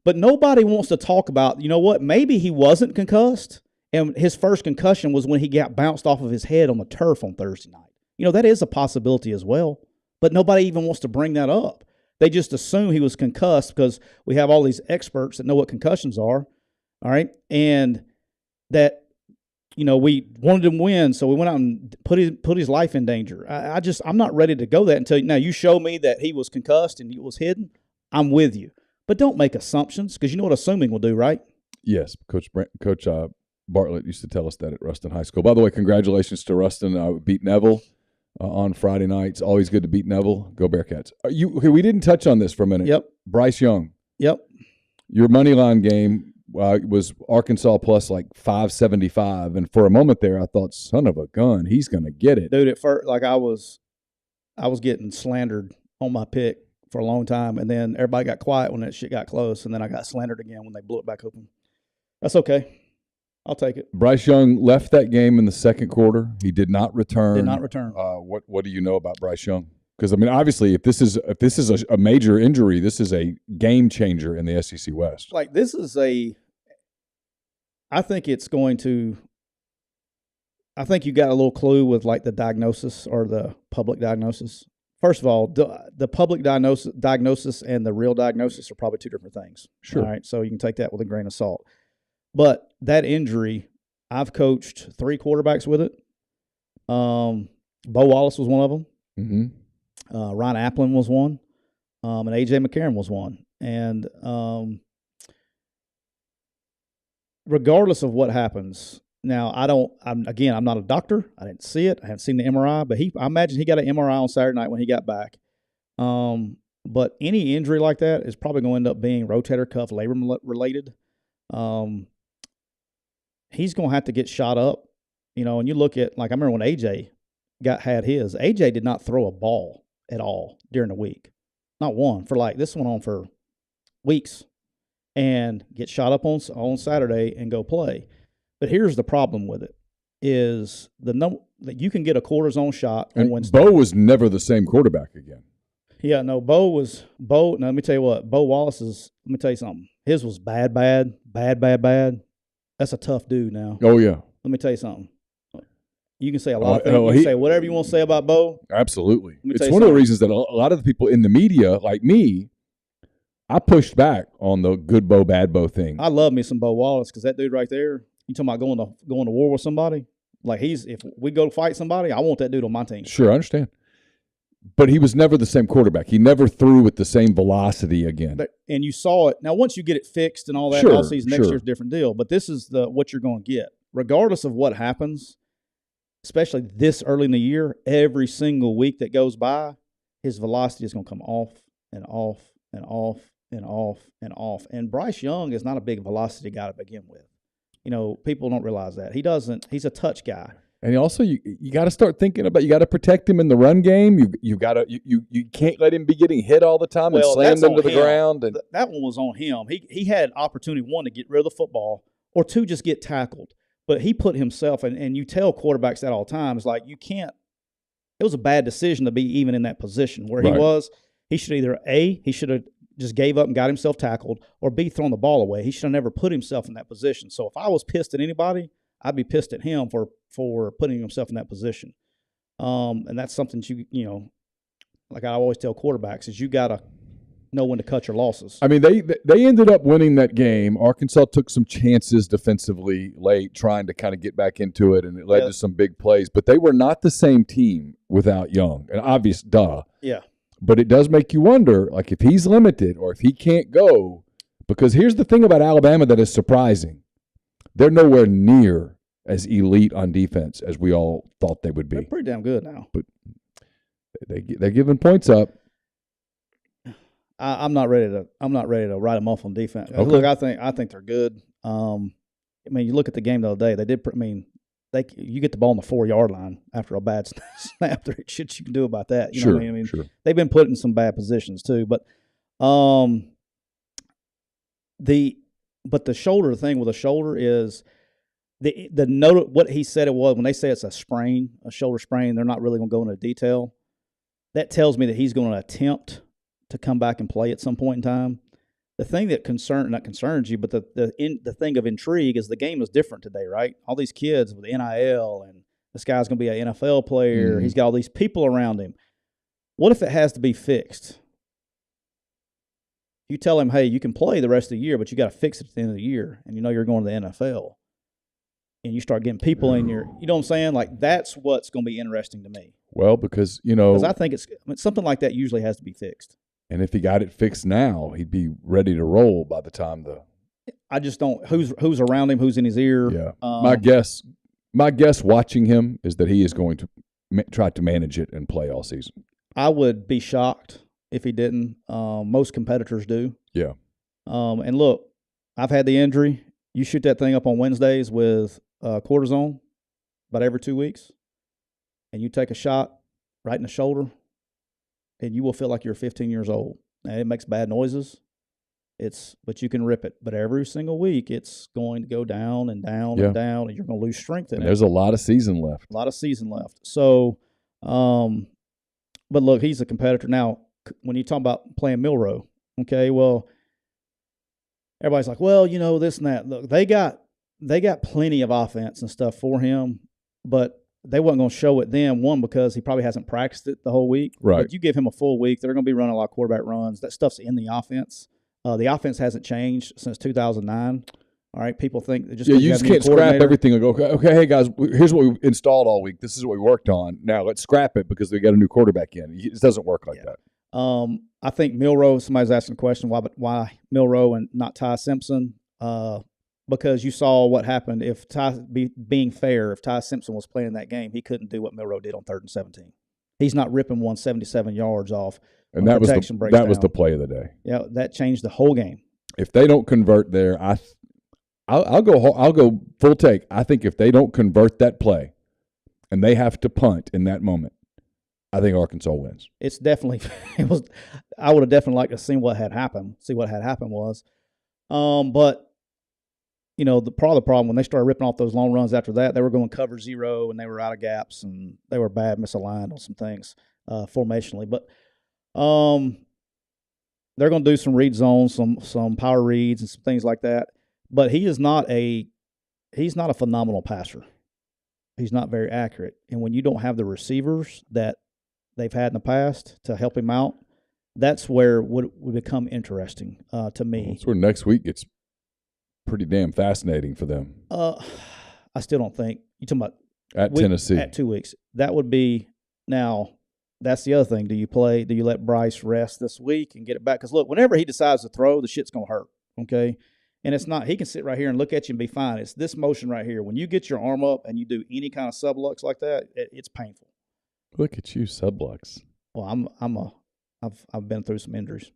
But nobody wants to talk about, maybe he wasn't concussed, And his first concussion was when he got bounced off of his head on the turf on Thursday night. That is a possibility as well. But nobody even wants to bring that up. They just assume he was concussed because we have all these experts that know what concussions are, all right? And that, we wanted him to win, so we went out and put his life in danger. I'm not ready to go that until now. You show me that he was concussed and it was hidden, I'm with you. But don't make assumptions because you know what assuming will do, right?
Yes, Coach Bartlett used to tell us that at Ruston High School. By the way, congratulations to Ruston. Beat Neville on Friday night. It's always good to beat Neville. Go Bearcats. Okay, we didn't touch on this for a minute.
Yep.
Bryce Young.
Yep. Your
money line game was Arkansas plus like 575, and for a moment there, I thought, son of a gun, he's going to get it.
Dude, at first, like I was getting slandered on my pick for a long time, and then everybody got quiet when that shit got close, and then I got slandered again when they blew it back open. That's okay. I'll take it.
Bryce Young left that game in the second quarter. He did not return. What do you know about Bryce Young? Because obviously, if this is a major injury, this is a game changer in the SEC West.
Like I think it's going to. I think you got a little clue with like the diagnosis or the public diagnosis. First of all, the public diagnosis and the real diagnosis are probably two different things.
Sure.
All right, so you can take that with a grain of salt. But that injury, I've coached 3 quarterbacks with it. Bo Wallace was one of them.
Mm-hmm.
Ryan Applin was one. And A.J. McCarron was one. And regardless of what happens, now I'm not a doctor. I didn't see it. I haven't seen the MRI. But I imagine he got an MRI on Saturday night when he got back. But any injury like that is probably going to end up being rotator cuff labrum related. He's going to have to get shot up, and you look at, like, I remember when AJ had his. AJ did not throw a ball at all during the week. Not one. This went on for weeks. And get shot up on Saturday and go play. But here's the problem with it is that you can get a cortisone shot on Wednesday.
Bo was never the same quarterback again.
Yeah, no, Bo. Now, let me tell you what. Bo Wallace's, let me tell you something. His was bad. That's a tough dude now.
Oh, yeah.
Let me tell you something. You can say a lot of things. You can say whatever you want to say about Bo.
Absolutely. It's one of the reasons that a lot of the people in the media, like me, I pushed back on the good Bo, bad Bo thing.
I love me some Bo Wallace because that dude right there, you talking about going to war with somebody? Like if we go fight somebody, I want that dude on my team.
Sure, I understand. But he was never the same quarterback. He never threw with the same velocity again.
And you saw it. Now, once you get it fixed and all that, all season next year's a different deal. But this is what you're going to get. Regardless of what happens, especially this early in the year, every single week that goes by, his velocity is going to come off and off and off and off and off. And Bryce Young is not a big velocity guy to begin with. People don't realize that. He's a touch guy.
And also, you got to start thinking about, you got to protect him in the run game. You can't let him be getting hit all the time and slammed into the ground. And
that one was on him. He had opportunity, 1, to get rid of the football, or 2, just get tackled. But he put himself, and you tell quarterbacks that all the time, it's like you can't. It was a bad decision to be even in that position where he was. He should either he should have just gave up and got himself tackled, or B, thrown the ball away. He should have never put himself in that position. So if I was pissed at anybody, I'd be pissed at him for putting himself in that position. And that's something that like I always tell quarterbacks, is you got to know when to cut your losses.
I mean, they ended up winning that game. Arkansas took some chances defensively late, trying to kind of get back into it, and it led to some big plays. But they were not the same team without Young. An obvious duh.
Yeah.
But it does make you wonder, like, if he's limited or if he can't go, because here's the thing about Alabama that is surprising. They're nowhere near as elite on defense as we all thought they would be.
They're pretty damn good now.
But they're giving points up.
I'm not ready to write them off on defense.
Okay.
Look, I think they're good. You look at the game the other day. You get the ball on the 4-yard line after a bad snap. There ain't shit you can do about that. You know what I mean?
Sure.
They've been put in some bad positions too. But the shoulder thing with the shoulder is the note. What he said it was, when they say it's a shoulder sprain, they're not really going to go into detail. That tells me that he's going to attempt to come back and play at some point in time. the thing that not concerns you, but the thing of intrigue is the game is different today, right? All these kids with the NIL, and this guy's going to be an NFL player.
Mm-hmm.
He's got all these people around him. What if it has to be fixed? You tell him, hey, you can play the rest of the year, but you got to fix it at the end of the year, and you know you're going to the NFL. And you start getting people in your, you know what I'm saying? Like, that's what's going to be interesting to me.
Well, because, you know.
Because I think something like that usually has to be fixed.
And if he got it fixed now, he'd be ready to roll by the time
I just don't, who's around him, who's in his ear.
Yeah. My guess watching him is that he is going to try to manage it and play all season.
I would be shocked if he didn't. Most competitors do.
Yeah.
And look, I've had the injury. You shoot that thing up on Wednesdays with cortisone about every 2 weeks, and you take a shot right in the shoulder, and you will feel like you're 15 years old. And it makes bad noises. But you can rip it. But every single week, it's going to go down and down and down, and you're going to lose strength in it.
There's a lot of season left.
A lot of season left. So, but look, he's a competitor. Now, when you talk about playing Milroe, okay, well, everybody's like, well, you know, this and that. Look, they got plenty of offense and stuff for him, but they wasn't going to show it then, one, because he probably hasn't practiced it the whole week.
Right.
But you give him a full week, they're going to be running a lot of quarterback runs. That stuff's in the offense. The offense hasn't changed since 2009. All right, people think that
you just can't scrap everything and go, okay, hey, guys, here's what we installed all week. This is what we worked on. Now let's scrap it because we got a new quarterback in. It doesn't work like that.
I think Milroe, somebody's asking a question, why Milroe and not Ty Simpson? Because you saw what happened. If being fair, if Ty Simpson was playing that game, he couldn't do what Milroe did on 3rd and 17. He's not ripping 177 yards off.
And that was the play of the day.
Yeah, that changed the whole game.
If they don't convert there, I'll go full take. I think if they don't convert that play, and they have to punt in that moment, I think Arkansas wins.
It's definitely I would have definitely liked to see what had happened. Was, but you know, the problem when they started ripping off those long runs after that, they were going cover zero and they were out of gaps and they were bad misaligned on some things formationally. But they're going to do some read zones, some power reads and some things like that. But he's not a phenomenal passer. He's not very accurate. And when you don't have the receivers that they've had in the past to help him out, that's where it would become interesting to me.
That's where next week gets pretty damn fascinating for them.
I still don't think you're talking about
at Tennessee
at 2 weeks. That would be now. That's the other thing. Do you let Bryce rest this week and get it back? Because look, whenever he decides to throw, the shit's gonna hurt. Okay, and it's not. He can sit right here and look at you and be fine. It's this motion right here. When you get your arm up and you do any kind of sublux like that, it's painful.
Look at you, sublux.
Well, I've been through some injuries,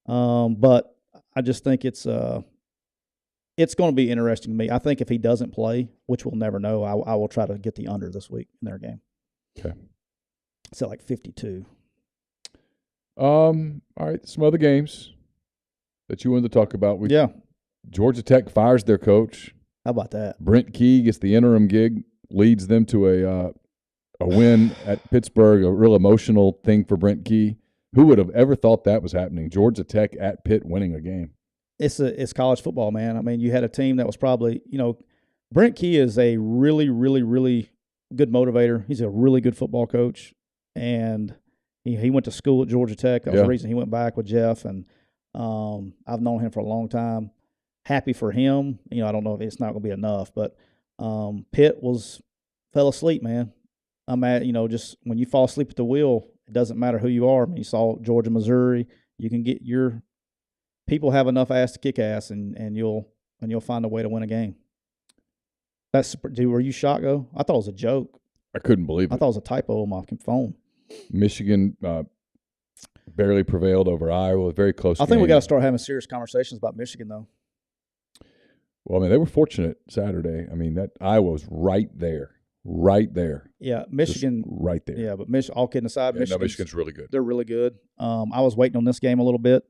but I just think it's going to be interesting to me. I think if he doesn't play, which we'll never know, I will try to get the under this week in their game.
Okay.
It's at like 52.
All right, some other games that you wanted to talk about. Georgia Tech fires their coach.
How about that?
Brent Key gets the interim gig, leads them to a win at Pittsburgh, a real emotional thing for Brent Key. Who would have ever thought that was happening? Georgia Tech at Pitt winning a game.
It's college football, man. I mean, you had a team that was probably, Brent Key is a really, really, really good motivator. He's a really good football coach, and he went to school at Georgia Tech. That was the reason he went back with Jeff, and I've known him for a long time. Happy for him. I don't know if it's not going to be enough, but Pitt fell asleep, man. I'm at, just when you fall asleep at the wheel, it doesn't matter who you are. I mean, you saw Georgia, Missouri. You can get your people have enough ass to kick ass, and you'll find a way to win a game. Were you shocked, though? I thought it was a joke.
I couldn't believe it.
I thought it was a typo on my phone.
Michigan barely prevailed over Iowa. Very close.
I think we got to start having serious conversations about Michigan, though.
Well, I mean, they were fortunate Saturday. I mean, that Iowa was right there. Right there.
Yeah, Michigan.
Just right there.
Yeah, but all kidding aside,
Michigan's really good.
They're really good. I was waiting on this game a little bit.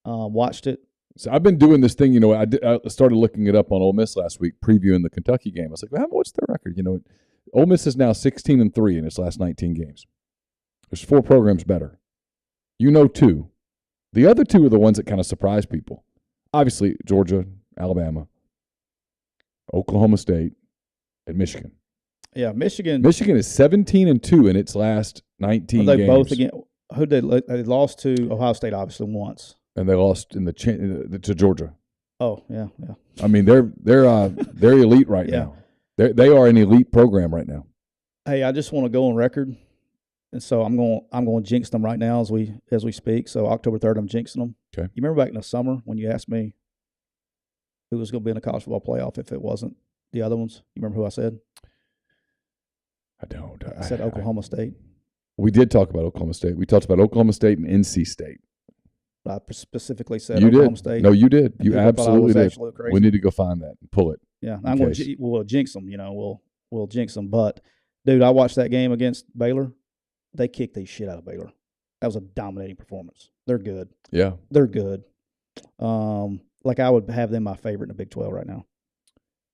Watched it.
So I've been doing this thing. I started looking it up on Ole Miss last week, previewing the Kentucky game. I was like, well, what's their record? Ole Miss is now 16-3 in its last 19 games. There's 4 programs better. 2. The other 2 are the ones that kind of surprise people. obviously Georgia, Alabama, Oklahoma State, and Michigan.
Yeah, Michigan.
Michigan is 17-2 in its last 19
Are they
games.
both again? Who they lost to Ohio State obviously once.
And they lost in to Georgia.
Oh yeah.
I mean, they're elite right now. They are an elite program right now.
Hey, I just want to go on record, and so I'm going to jinx them right now as we speak. So October 3rd, I'm jinxing them.
Okay.
You remember back in the summer when you asked me who was going to be in the college football playoff if it wasn't the other ones? You remember who I said?
I don't.
I said Oklahoma State.
We did talk about Oklahoma State. We talked about Oklahoma State and NC State.
I specifically said
You
Oklahoma
did.
State.
No, you did.
And
You
people thought I
absolutely
was
did.
absolutely crazy.
We need to go find that and pull it.
Yeah, I'm going to we'll jinx them. You know, we'll jinx them. But dude, I watched that game against Baylor. They kicked the shit out of Baylor. That was a dominating performance. They're good.
Yeah,
they're good. Like I would have them my favorite in the Big 12 right now.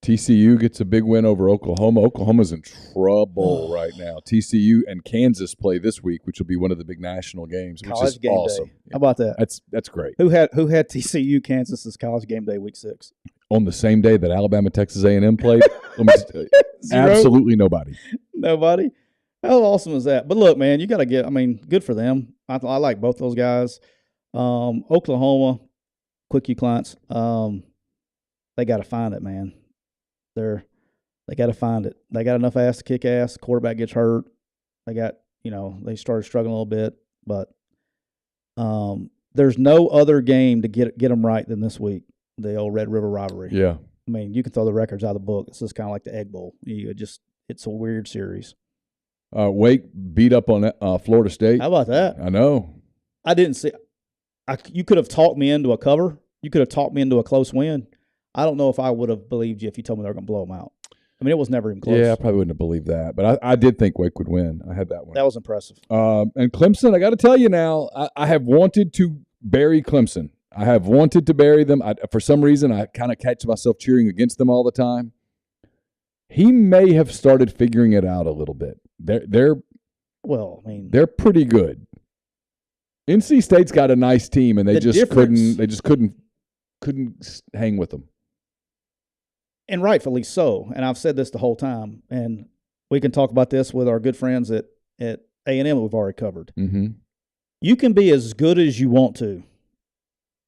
TCU gets a big win over Oklahoma. Oklahoma's in trouble right now. TCU and Kansas play this week, which will be one of the big national games, which
college
is
game
awesome.
day. How about that?
That's great.
Who had TCU Kansas as college game day week 6?
On the same day that Alabama Texas A&M played, let me just tell you, absolutely nobody.
Nobody. How awesome is that? But look, man, you got to get. I mean, good for them. I like both those guys. Oklahoma, quick you clients. They got to find it, man. They got to find it. They got enough ass to kick ass. The quarterback gets hurt. They got, they started struggling a little bit, but there's no other game to get them right than this week, the old Red River rivalry.
Yeah.
I mean, you can throw the records out of the book. This is kind of like the Egg Bowl. It's a weird series.
Wake beat up on Florida State.
How about that?
I know.
I didn't see. You could have talked me into a cover. You could have talked me into a close win. I don't know if I would have believed you if you told me they were going to blow them out. I mean, it was never even close.
Yeah, I probably wouldn't have believed that, but I did think Wake would win. I had that one.
That was impressive.
And Clemson, I got to tell you now, I have wanted to bury Clemson. I have wanted to bury them. For some reason, I kind of catch myself cheering against them all the time. He may have started figuring it out a little bit. They're pretty good. NC State's got a nice team, and they just couldn't hang with them.
And rightfully so. And I've said this the whole time, and we can talk about this with our good friends at A&M that we've already covered.
Mm-hmm.
You can be as good as you want to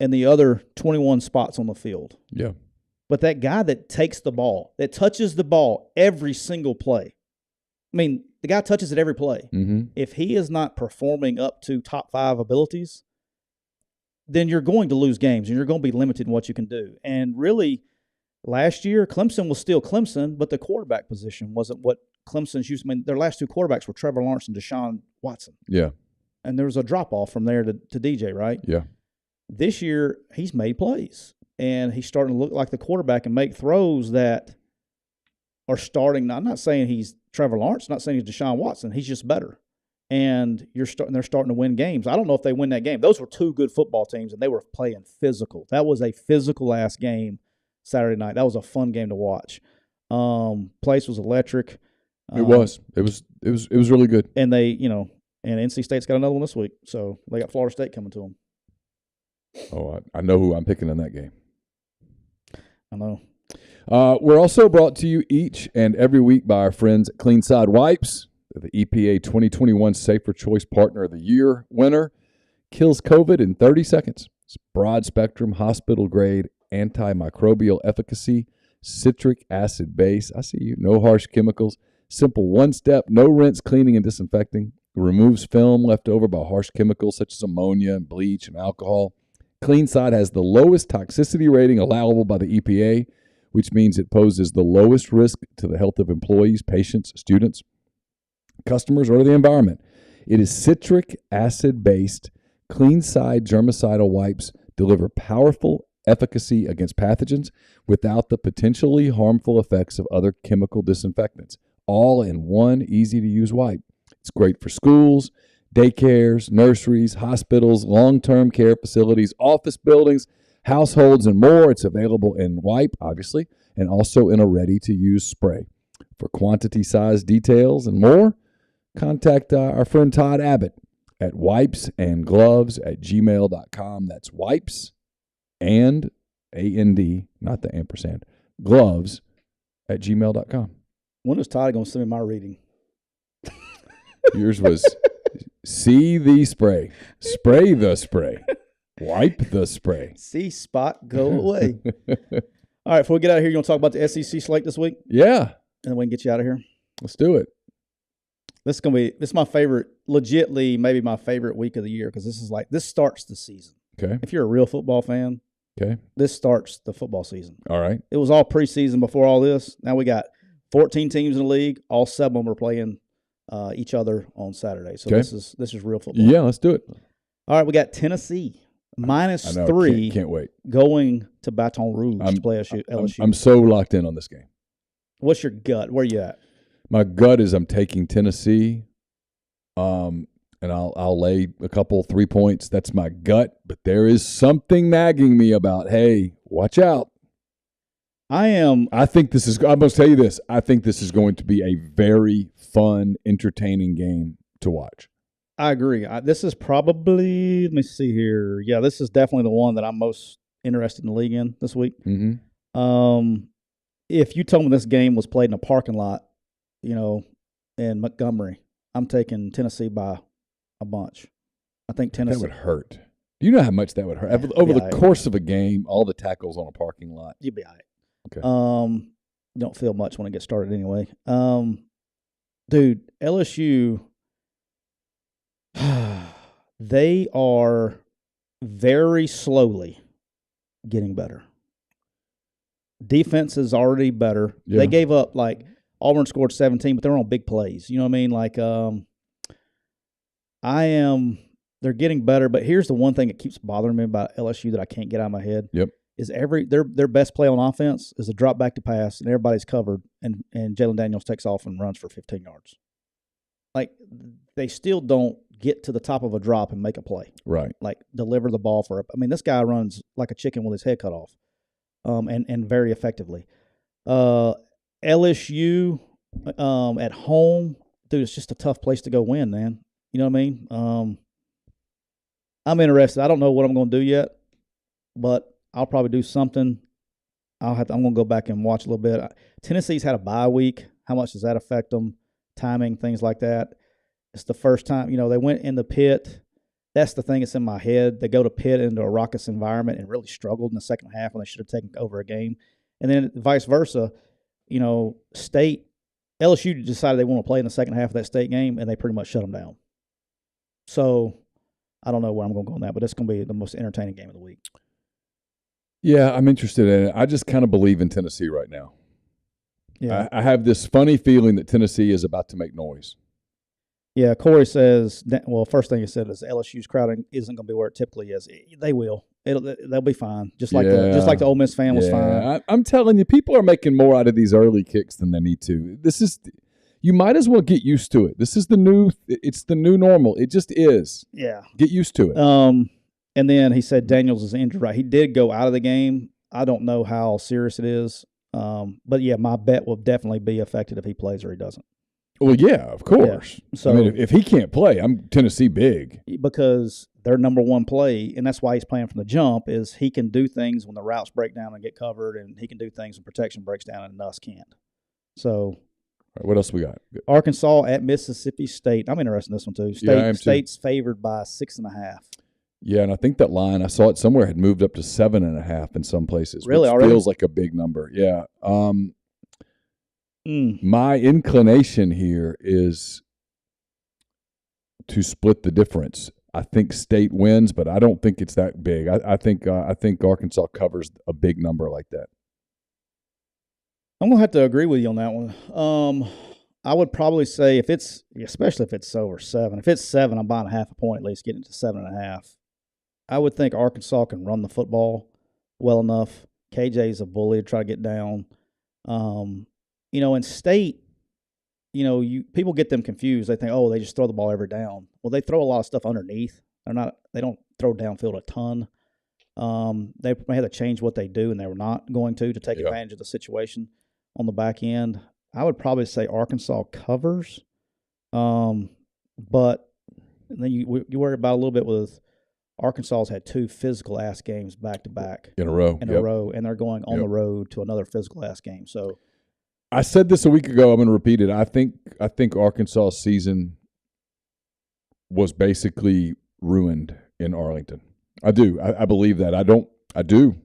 in the other 21 spots on the field.
Yeah.
But that guy that takes the ball, that touches the ball every single play, I mean, the guy touches it every play.
Mm-hmm.
If he is not performing up to top 5 abilities, then you're going to lose games and you're going to be limited in what you can do. And really, last year, Clemson was still Clemson, but the quarterback position wasn't what Clemson's used. I mean, their last 2 quarterbacks were Trevor Lawrence and Deshaun Watson.
Yeah.
And there was a drop-off from there to DJ, right?
Yeah.
This year, he's made plays. And he's starting to look like the quarterback and make throws that are starting. I'm not saying he's Trevor Lawrence, not saying he's Deshaun Watson. He's just better. And they're starting to win games. I don't know if they win that game. Those were 2 good football teams, and they were playing physical. That was a physical-ass game Saturday night. That was a fun game to watch. Place was electric.
It was really good.
And they, and NC State's got another one this week. So they got Florida State coming to them.
Oh, I know who I'm picking in that game.
I know.
We're also brought to you each and every week by our friends at Clean Side Wipes. They're the EPA 2021 Safer Choice Partner of the Year winner. Kills COVID in 30 seconds. It's broad spectrum, hospital grade, antimicrobial efficacy, citric acid base. I see you. No harsh chemicals. Simple one-step, no rinse, cleaning and disinfecting. Removes film left over by harsh chemicals such as ammonia and bleach and alcohol. Clean Side has the lowest toxicity rating allowable by the EPA, which means it poses the lowest risk to the health of employees, patients, students, customers, or the environment. It is citric acid-based. Clean Side germicidal wipes deliver powerful efficacy against pathogens without the potentially harmful effects of other chemical disinfectants, all in one easy-to-use wipe. It's great for schools, daycares, nurseries, hospitals, long-term care facilities, office buildings, households, and more. It's available in wipe, obviously, and also in a ready-to-use spray. For quantity, size, details, and more, contact our friend Todd Abbott at wipesandgloves@gmail.com. That's wipes and AND, not the ampersand, gloves at gmail.com.
When is Todd going to send me my reading?
Yours was see the spray, spray the spray, wipe the spray.
See spot, go away. All right, before we get out of here, you want to talk about the SEC slate this week?
Yeah.
And then we can get you out of here.
Let's do it.
This is my favorite, legitly maybe my favorite week of the year because this starts the season.
Okay.
If you're a real football fan,
okay,
this starts the football season.
All right.
It was all preseason before all this. Now we got 14 teams in the league. All 7 of them are playing each other on Saturday. So this is real football.
Yeah, let's do it.
All right, we got Tennessee -3.
Can't wait.
Going to Baton Rouge to play LSU.
I'm so locked in on this game.
What's your gut? Where you at?
My gut is I'm taking Tennessee, and I'll lay a couple 3 points. That's my gut, but there is something nagging me about, hey, watch out. I'm going to tell you this. I think this is going to be a very fun, entertaining game to watch.
I agree. This is probably, let me see here. Yeah, this is definitely the one that I'm most interested in the league in this week.
Mm-hmm.
If you told me this game was played in a parking lot, in Montgomery, I'm taking Tennessee by a bunch. I think Tennessee.
That would hurt. Do you know how much that would hurt? Over the course of a game, all the tackles on a parking lot.
You'd be all right.
Okay.
Don't feel much when it gets started anyway. Dude, LSU, they are very slowly getting better. Defense is already better. Yeah. They gave up, Auburn scored 17, but they were on big plays. You know what I mean? They're getting better, but here's the one thing that keeps bothering me about LSU that I can't get out of my head.
Yep.
Is their best play on offense is a drop back to pass, and everybody's covered, and Jalen Daniels takes off and runs for 15 yards. They still don't get to the top of a drop and make a play.
Right.
Deliver the ball this guy runs like a chicken with his head cut off, and very effectively. LSU at home, dude, it's just a tough place to go win, man. You know what I mean? I'm interested. I don't know what I'm going to do yet, but I'll probably do something. I'm going to go back and watch a little bit. Tennessee's had a bye week. How much does that affect them? Timing, things like that. It's the first time, they went into Pitt. That's the thing that's in my head. They go to Pitt into a raucous environment and really struggled in the second half when they should have taken over a game. And then vice versa, State, LSU decided they want to play in the second half of that State game, and they pretty much shut them down. So I don't know where I'm going to go on that, but it's going to be the most entertaining game of the week.
Yeah, I'm interested in it. I just kind of believe in Tennessee right now.
Yeah,
I have this funny feeling that Tennessee is about to make noise.
Yeah, Corey says, first thing he said is LSU's crowd isn't going to be where it typically is. They will. They'll be fine. Just like the Ole Miss fan was fine.
I'm telling you, people are making more out of these early kicks than they need to. You might as well get used to it. It's the new normal. It just is.
Yeah.
Get used to it.
And then he said Daniels is injured. Right. He did go out of the game. I don't know how serious it is. But yeah, my bet will definitely be affected if he plays or he doesn't.
Well, yeah, of course. Yeah.
So
if he can't play, I'm Tennessee big.
Because their number one play, and that's why he's playing from the jump, is he can do things when the routes break down and get covered, and he can do things when protection breaks down and Nuss can't. So
right, what else we got? Good.
Arkansas at Mississippi State. I'm interested in this one too. State's favored by 6.5.
Yeah, and I think that line, I saw it somewhere, had moved up to 7.5 in some places.
Really,
which
already?
Feels like a big number. Yeah. My inclination here is to split the difference. I think State wins, but I don't think it's that big. I think Arkansas covers a big number like that.
I'm gonna have to agree with you on that one. I would probably say especially if it's over 7. If it's 7, I'm buying half a point at least, getting it to 7.5. I would think Arkansas can run the football well enough. KJ's a bully to try to get down. In State, people get them confused. They think, they just throw the ball every down. Well, they throw a lot of stuff underneath. They don't throw downfield a ton. They may have to change what they do, and they were not going to take advantage of the situation on the back end. I would probably say Arkansas covers, but then you worry about a little bit with Arkansas's had 2 physical-ass games back-to-back
in a row.
and they're going on the road to another physical-ass game. So
I said this a week ago. I'm going to repeat it. I think Arkansas's season was basically ruined in Arlington. I do. I believe that. I do.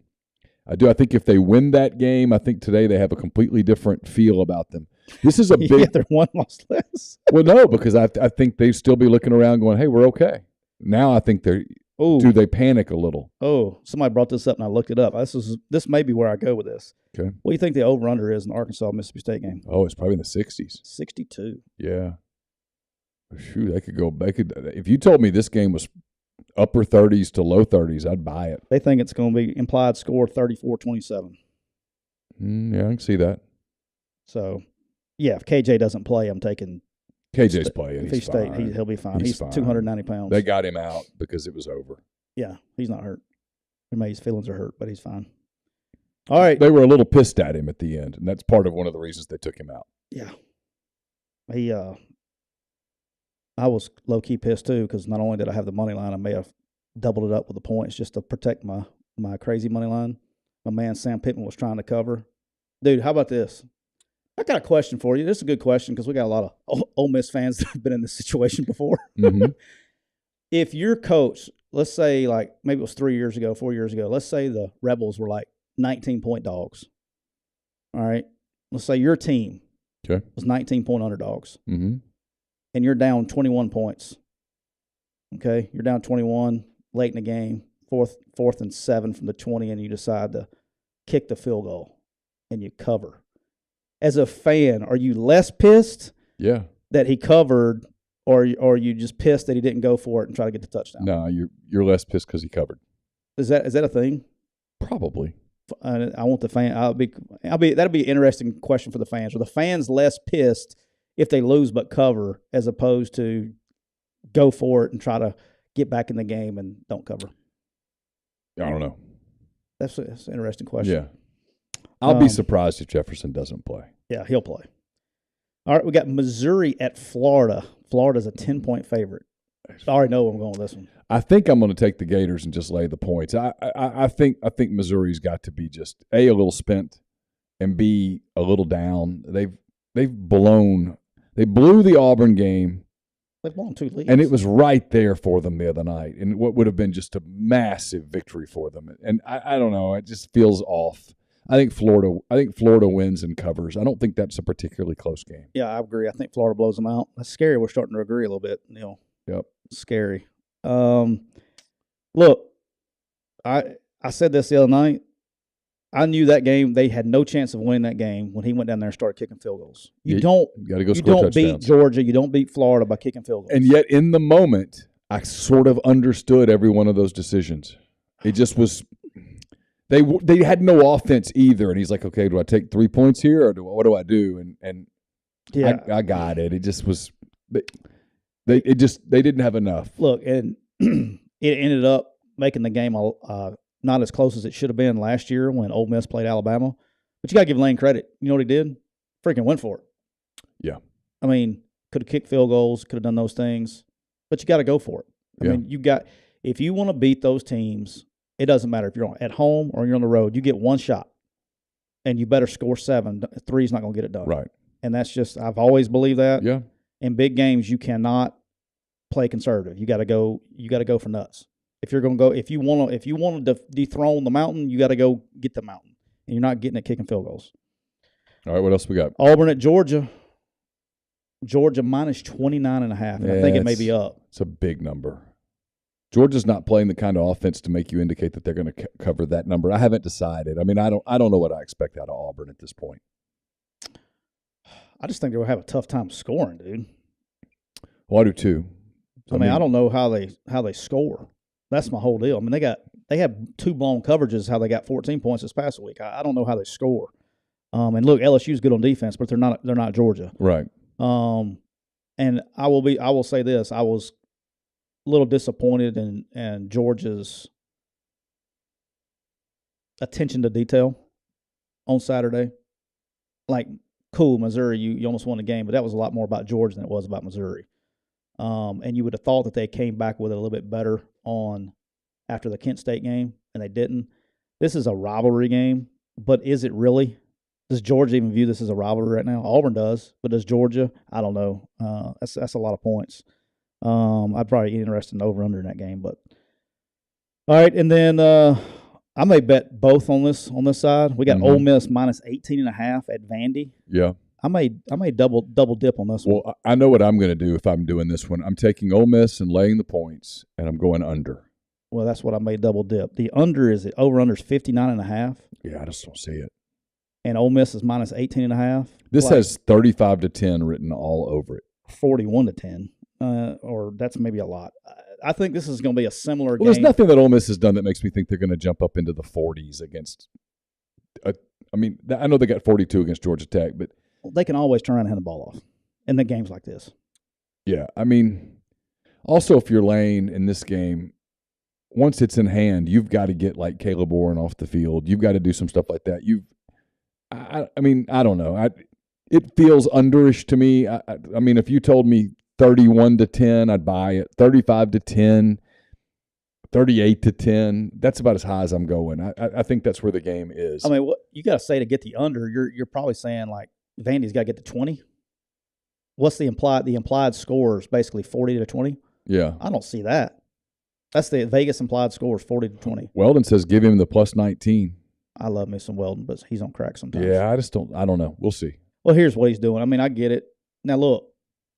I think if they win that game, I think today they have a completely different feel about them. This is a big.
Yeah, they're 1 loss less.
Well, no, because I think they still be looking around going, "Hey, we're okay." Now I think they're.
Oh,
do they panic a little?
Oh, somebody brought this up and I looked it up. This may be where I go with this.
Okay.
What do you think the over/under is in the Arkansas-Mississippi State game?
Oh, it's probably in the 60s.
62.
Yeah. Shoot, they could go. If you told me this game was upper 30s to low 30s, I'd buy it.
They think it's going to be implied score 34-27.
Yeah, I can see that.
So, yeah, if KJ doesn't play, I'm taking
KJ's playing.
If he's fine. He'll be fine. He's
fine.
290 pounds.
They got him out because it was over.
Yeah, he's not hurt. His feelings are hurt, but he's fine. All right.
They were a little pissed at him at the end, and that's part of one of the reasons they took him out.
Yeah. I was low-key pissed, too, because not only did I have the money line, I may have doubled it up with the points just to protect my crazy money line. My man Sam Pittman was trying to cover. Dude, how about this? I got a question for you. This is a good question because we got a lot of Ole Miss fans that have been in this situation before.
Mm-hmm.
If your coach, let's say like maybe it was 4 years ago, let's say the Rebels were like 19-point dogs. All right? Let's say your team was 19-point underdogs.
Mm-hmm.
And you're down 21 points. Okay? You're down 21 late in the game, fourth and 7 from the 20, and you decide to kick the field goal and you cover. As a fan, are you less pissed that he covered, or are you just pissed that he didn't go for it and try to get the touchdown?
No, you're less pissed because he covered.
Is that a thing?
Probably.
I want the fan. That'll be an interesting question for the fans. Are the fans less pissed if they lose but cover, as opposed to go for it and try to get back in the game and don't cover?
I don't know.
That's an interesting question.
Yeah. I'll be surprised if Jefferson doesn't play.
Yeah, he'll play. All right, we got Missouri at Florida. Florida's a 10-point favorite. I already know where I'm going with this one.
I think I'm going to take the Gators and just lay the points. I think Missouri's got to be just A, a little spent, and B, a little down. They blew the Auburn game.
They've won 2 leagues.
And it was right there for them the other night, and what would have been just a massive victory for them. And I don't know, it just feels off. I think Florida wins and covers. I don't think that's a particularly close game.
Yeah, I agree. I think Florida blows them out. That's scary. We're starting to agree a little bit, Neal.
Yep.
Scary. Look, I said this the other night. I knew that game, they had no chance of winning that game when he went down there and started kicking field goals. You don't beat Georgia. You don't beat Florida by kicking field goals.
And yet in the moment, I sort of understood every one of those decisions. It just was they had no offense either. And he's like, okay, do I take 3 points here or what do I do? And yeah, I got it. It just was they didn't have enough.
Look, and it ended up making the game not as close as it should have been last year when Ole Miss played Alabama. But you got to give Lane credit. You know what he did? Freaking went for it.
Yeah.
I mean, could have kicked field goals, could have done those things, but you got to go for it. I mean, if you want to beat those teams, it doesn't matter if you're at home or you're on the road. You get one shot, and you better score 7. 3's not going to get it done.
Right.
And that's just, I've always believed that.
Yeah.
In big games, you cannot play conservative. You got to go for nuts. If you're going to go, if you want to dethrone the mountain, you got to go get the mountain, and you're not getting it kicking field goals.
All right, what else we got?
Auburn at Georgia. Georgia minus 29.5, and I think it may be up.
It's a big number. Georgia's not playing the kind of offense to make you indicate that they're going to cover that number. I haven't decided. I mean, I don't know what I expect out of Auburn at this point.
I just think they'll have a tough time scoring, dude.
Well, I do too.
I mean, I don't know how they score. That's my whole deal. I mean, they have 2 blown coverages. How they got 14 points this past week. I don't know how they score. And look, LSU's good on defense, but they're not Georgia.
Right.
And I will say this: I was a little disappointed in Georgia's attention to detail on Saturday. Like, cool, Missouri, you almost won the game, but that was a lot more about Georgia than it was about Missouri. And you would have thought that they came back with it a little bit better on after the Kent State game, and they didn't. This is a rivalry game, but is it really? Does Georgia even view this as a rivalry right now? Auburn does, but does Georgia? I don't know. That's a lot of points. I'd probably be interested in over-under in that game. But all right, and then I may bet both on this side. We got Ole Miss minus 18.5 at Vandy.
Yeah.
I may double dip on this one.
Well, I know what I'm going to do if I'm doing this one. I'm taking Ole Miss and laying the points, and I'm going under.
Well, that's what I may double dip. The over is 59.5.
Yeah, I just don't see it.
And Ole Miss is minus 18.5.
This has 35-10 written all over it.
41-10, or that's maybe a lot. I think this is going to be a similar game.
There's nothing that Ole Miss has done that makes me think they're going to jump up into the 40s against. I know they got 42 against Georgia Tech, but
they can always turn around and hand the ball off in the games like this.
Yeah, also if you're laying in this game, once it's in hand, you've got to get like Caleb Warren off the field. You've got to do some stuff like that. I don't know. It feels underish to me. If you told me 31-10, I'd buy it. 35-10, 38-10. That's about as high as I'm going. I think that's where the game is.
What you got to say to get the under? You're probably saying like Vandy's got to get to 20. What's the implied? The implied score is basically 40-20.
Yeah,
I don't see that. That's the Vegas implied score is 40-20.
Weldon says give him the plus 19.
I love me some Weldon, but he's on crack sometimes.
Yeah, I don't know. We'll see.
Well, here's what he's doing. I get it. Now, look,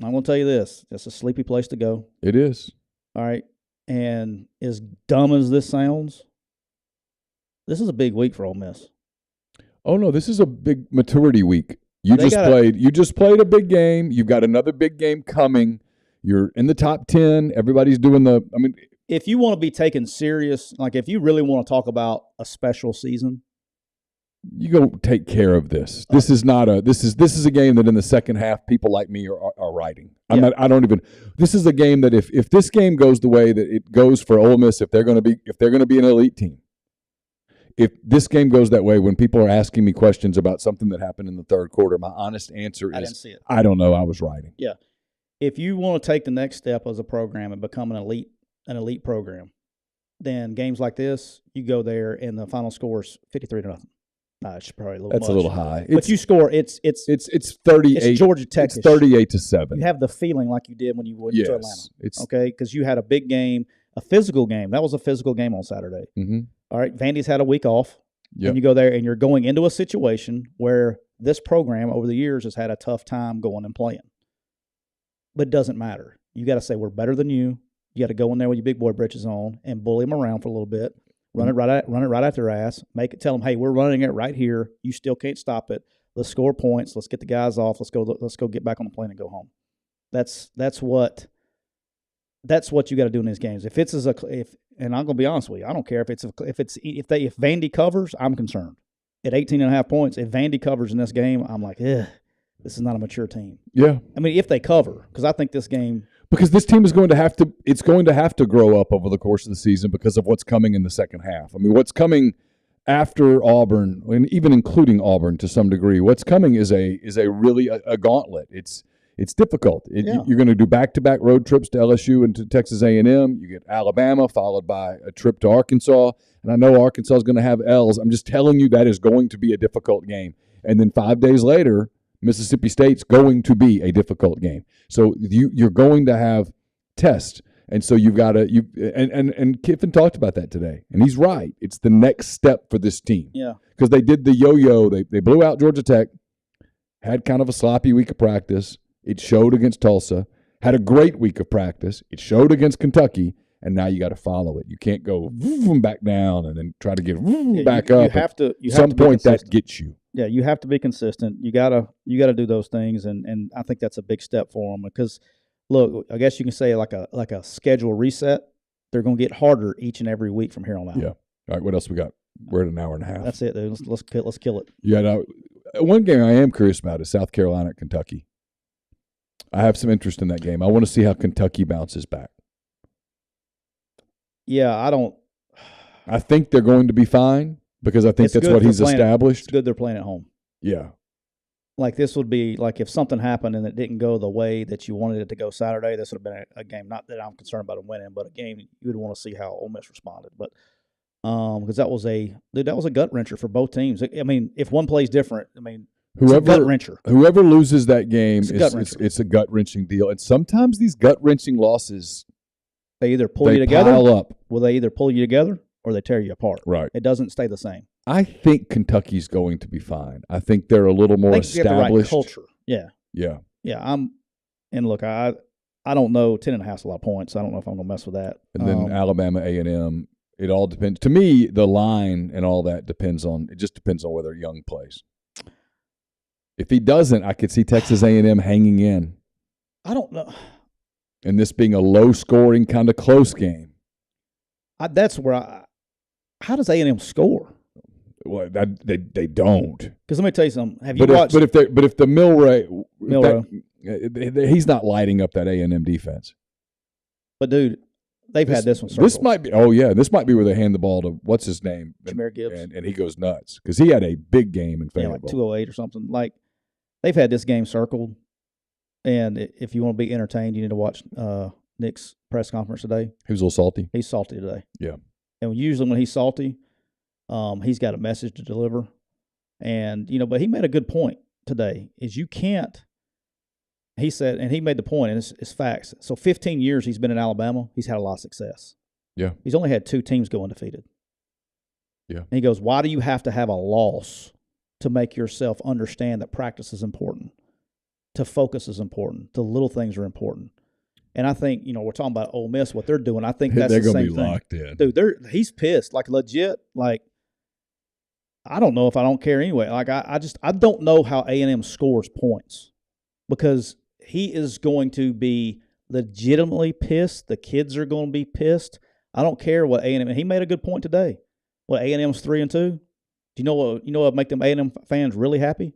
I'm going to tell you this. It's a sleepy place to go.
It is.
All right. And as dumb as this sounds, this is a big week for Ole Miss.
Oh, no, this is a big maturity week. You just played a big game. You've got another big game coming. You're in the top 10. Everybody's doing
if you want to be taken serious, like if you really want to talk about a special season,
you go take care of this. This is a game that in the second half people like me are writing. This is a game that if this game goes the way that it goes for Ole Miss, if they're going to be an elite team, if this game goes that way, when people are asking me questions about something that happened in the third quarter, my honest answer is
I didn't see it.
I don't know. I was writing.
Yeah. If you want to take the next step as a program and become an elite program, then games like this, you go there and the final score is 53-0. No, it's probably a little.
That's
much.
A little high.
But you score. It's 38.
It's
Georgia Tech.
It's 38-7.
You have the feeling like you did when you went to Atlanta.
It's
okay because you had a big game, a physical game. That was a physical game on Saturday.
Mm-hmm.
All right, Vandy's had a week off.
Yep.
And you go there and you're going into a situation where this program over the years has had a tough time going and playing. But it doesn't matter. You got to say we're better than you. You got to go in there with your big boy britches on and bully them around for a little bit. Run it right at their ass. Tell them, hey, we're running it right here. You still can't stop it. Let's score points. Let's get the guys off. Let's go get back on the plane and go home. That's what you got to do in these games. And I'm gonna be honest with you, I don't care if Vandy covers, I'm concerned. At 18.5 points, if Vandy covers in this game, I'm like, this is not a mature team.
Yeah.
If they cover, because I think this game.
Because this team is going to have to grow up over the course of the season because of what's coming in the second half. What's coming after Auburn, and even including Auburn to some degree, what's coming is really a gauntlet. It's difficult. You're going to do back-to-back road trips to LSU and to Texas A&M. You get Alabama followed by a trip to Arkansas, and I know Arkansas is going to have L's. I'm just telling you that is going to be a difficult game. And then 5 days later, Mississippi State's going to be a difficult game. So you're going to have tests. And so you've got to and Kiffin talked about that today. And he's right. It's the next step for this team.
Yeah.
Because they did the yo-yo. They blew out Georgia Tech, had kind of a sloppy week of practice. It showed against Tulsa. Had a great week of practice. It showed against Kentucky. And now you got to follow it. You can't go back down and then try to get back up.
You have to.
At some point that gets you.
Yeah, you have to be consistent. You gotta do those things, and I think that's a big step for them because, look, I guess you can say like a schedule reset. They're going to get harder each and every week from here on out.
Yeah. All right. What else we got? We're at an hour and a half.
That's it, dude. Let's kill it.
Yeah. Now, one game I am curious about is South Carolina at Kentucky. I have some interest in that game. I want to see how Kentucky bounces back.
Yeah,
I think they're going to be fine because I think that's what he's established.
It's good they're playing at home.
Yeah.
like this would be like if something happened and it didn't go the way that you wanted it to go Saturday, this would have been a game. Not that I'm concerned about them winning, but a game you would want to see how Ole Miss responded. But because that was a gut wrencher for both teams. I mean, if one plays different, I mean, it's a gut wrencher.
Whoever loses that game, it's a gut wrenching deal. And sometimes these gut wrenching losses,
they either pull you together.
Pile up.
Well, they either pull you together or they tear you apart.
Right.
It doesn't stay the same.
I think Kentucky's going to be fine. I think they're a little more established.
They have the right culture. Yeah.
Yeah.
Yeah. And look, I don't know. 10.5 is a lot of points. I don't know if I'm going to mess with that.
And then Alabama, A&M. It all depends. To me, the line and all that depends on whether Young plays. If he doesn't, I could see Texas A&M hanging in.
I don't know.
And this being a low-scoring, kind of close game.
That's where how does A&M score?
Well, they don't.
Because let me tell you something. Have you watched?
But if the Milroe, he's not lighting up that A&M defense.
But dude, they've had this one circled.
This might be. Oh yeah, this might be where they hand the ball to what's his name,
Jahmyr Gibbs,
and he goes nuts because he had a big game in Fayetteville.
Like 208 or something. Like they've had this game circled, and if you want to be entertained, you need to watch Nick's press conference today.
He was a little salty.
He's salty today.
Yeah,
and usually when he's salty, he's got a message to deliver, and but he made a good point today. Is you can't. He said, and he made the point, and it's facts. So 15 years he's been in Alabama, he's had a lot of success.
Yeah.
He's only had 2 teams go undefeated.
Yeah.
And he goes, why do you have to have a loss to make yourself understand that practice is important, to focus is important, the little things are important? And I think, we're talking about Ole Miss, what they're doing. I think that's the same thing. They're going to be locked in. Dude, he's pissed, like legit. Like, I don't know if I don't care anyway. Like, I don't know how A&M scores points because he is going to be legitimately pissed. The kids are going to be pissed. I don't care what A&M. And he made a good point today. What, A&M's 3-2? Do you know what would make them A&M fans really happy?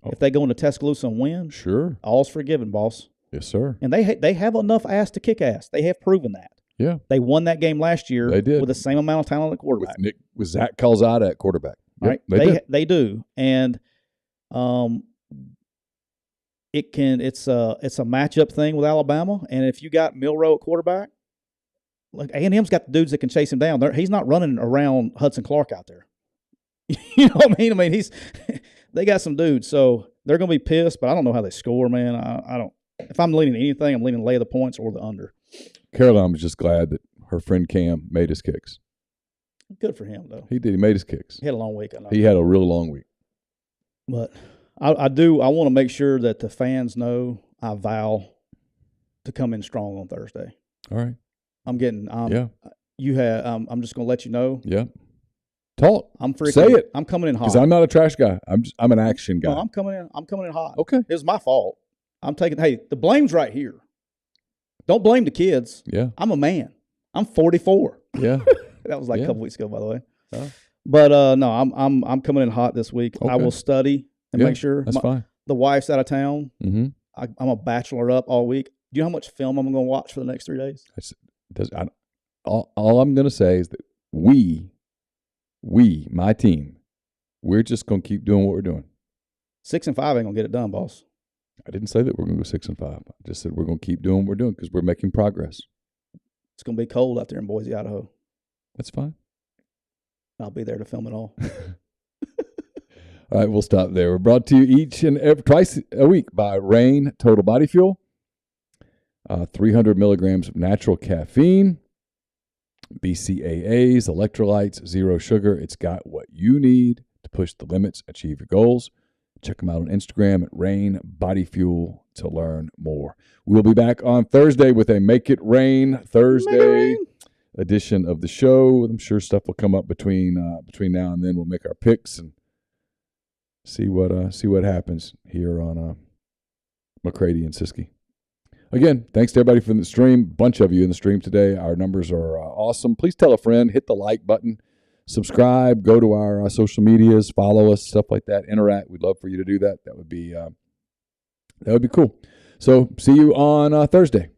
If they go into Tuscaloosa and win?
Sure.
All's forgiven, boss.
Yes, sir.
And they have enough ass to kick ass. They have proven that.
Yeah.
They won that game last year with the same amount of talent at quarterback.
With Zach Calzada at quarterback.
Yep, right? They do. And it's a matchup thing with Alabama, and if you got Milroe at quarterback, like A&M's got the dudes that can chase him down. He's not running around Hudson Clark out there. You know what I mean? I mean, they got some dudes, so they're going to be pissed. But I don't know how they score, man. I don't. If I'm leaning anything, I'm leaning lay the points or the under.
Caroline was just glad that her friend Cam made his kicks.
Good for him, though.
He did. He made his kicks.
He had a long week. I know.
He had a real long week.
But I want to make sure that the fans know I vow to come in strong on Thursday.
All right.
I'm just going to let you know.
Yeah. Talk.
Say
it.
I'm coming in hot.
Because I'm not a trash guy. I'm an action guy.
No, I'm coming in hot.
Okay.
It was my fault. The blame's right here. Don't blame the kids.
Yeah.
I'm a man. I'm 44.
Yeah.
That was like a couple weeks ago, by the way. But no, I'm coming in hot this week. Okay. I will study and make sure.
That's fine.
The wife's out of town.
Mm-hmm.
I'm a bachelor up all week. Do you know how much film I'm going to watch for the next 3 days?
All I'm going to say is that we, my team, we're just going to keep doing what we're doing.
6-5 ain't going to get it done, boss.
I didn't say that we're going to go 6-5. I just said we're going to keep doing what we're doing because we're making progress.
It's going to be cold out there in Boise, Idaho.
That's fine.
I'll be there to film it all.
All right, we'll stop there. We're brought to you twice a week by Rain Total Body Fuel. 300 milligrams of natural caffeine, BCAAs, electrolytes, zero sugar. It's got what you need to push the limits, achieve your goals. Check them out on Instagram at Rain Body Fuel to learn more. We'll be back on Thursday with a Make It Rain Thursday edition of the show. I'm sure stuff will come up between now and then. We'll make our picks and see what happens here on McCready and Siskey. Again, thanks to everybody from the stream. Bunch of you in the stream today. Our numbers are awesome. Please tell a friend. Hit the like button. Subscribe. Go to our social medias. Follow us. Stuff like that. Interact. We'd love for you to do that. That would be cool. So see you on Thursday.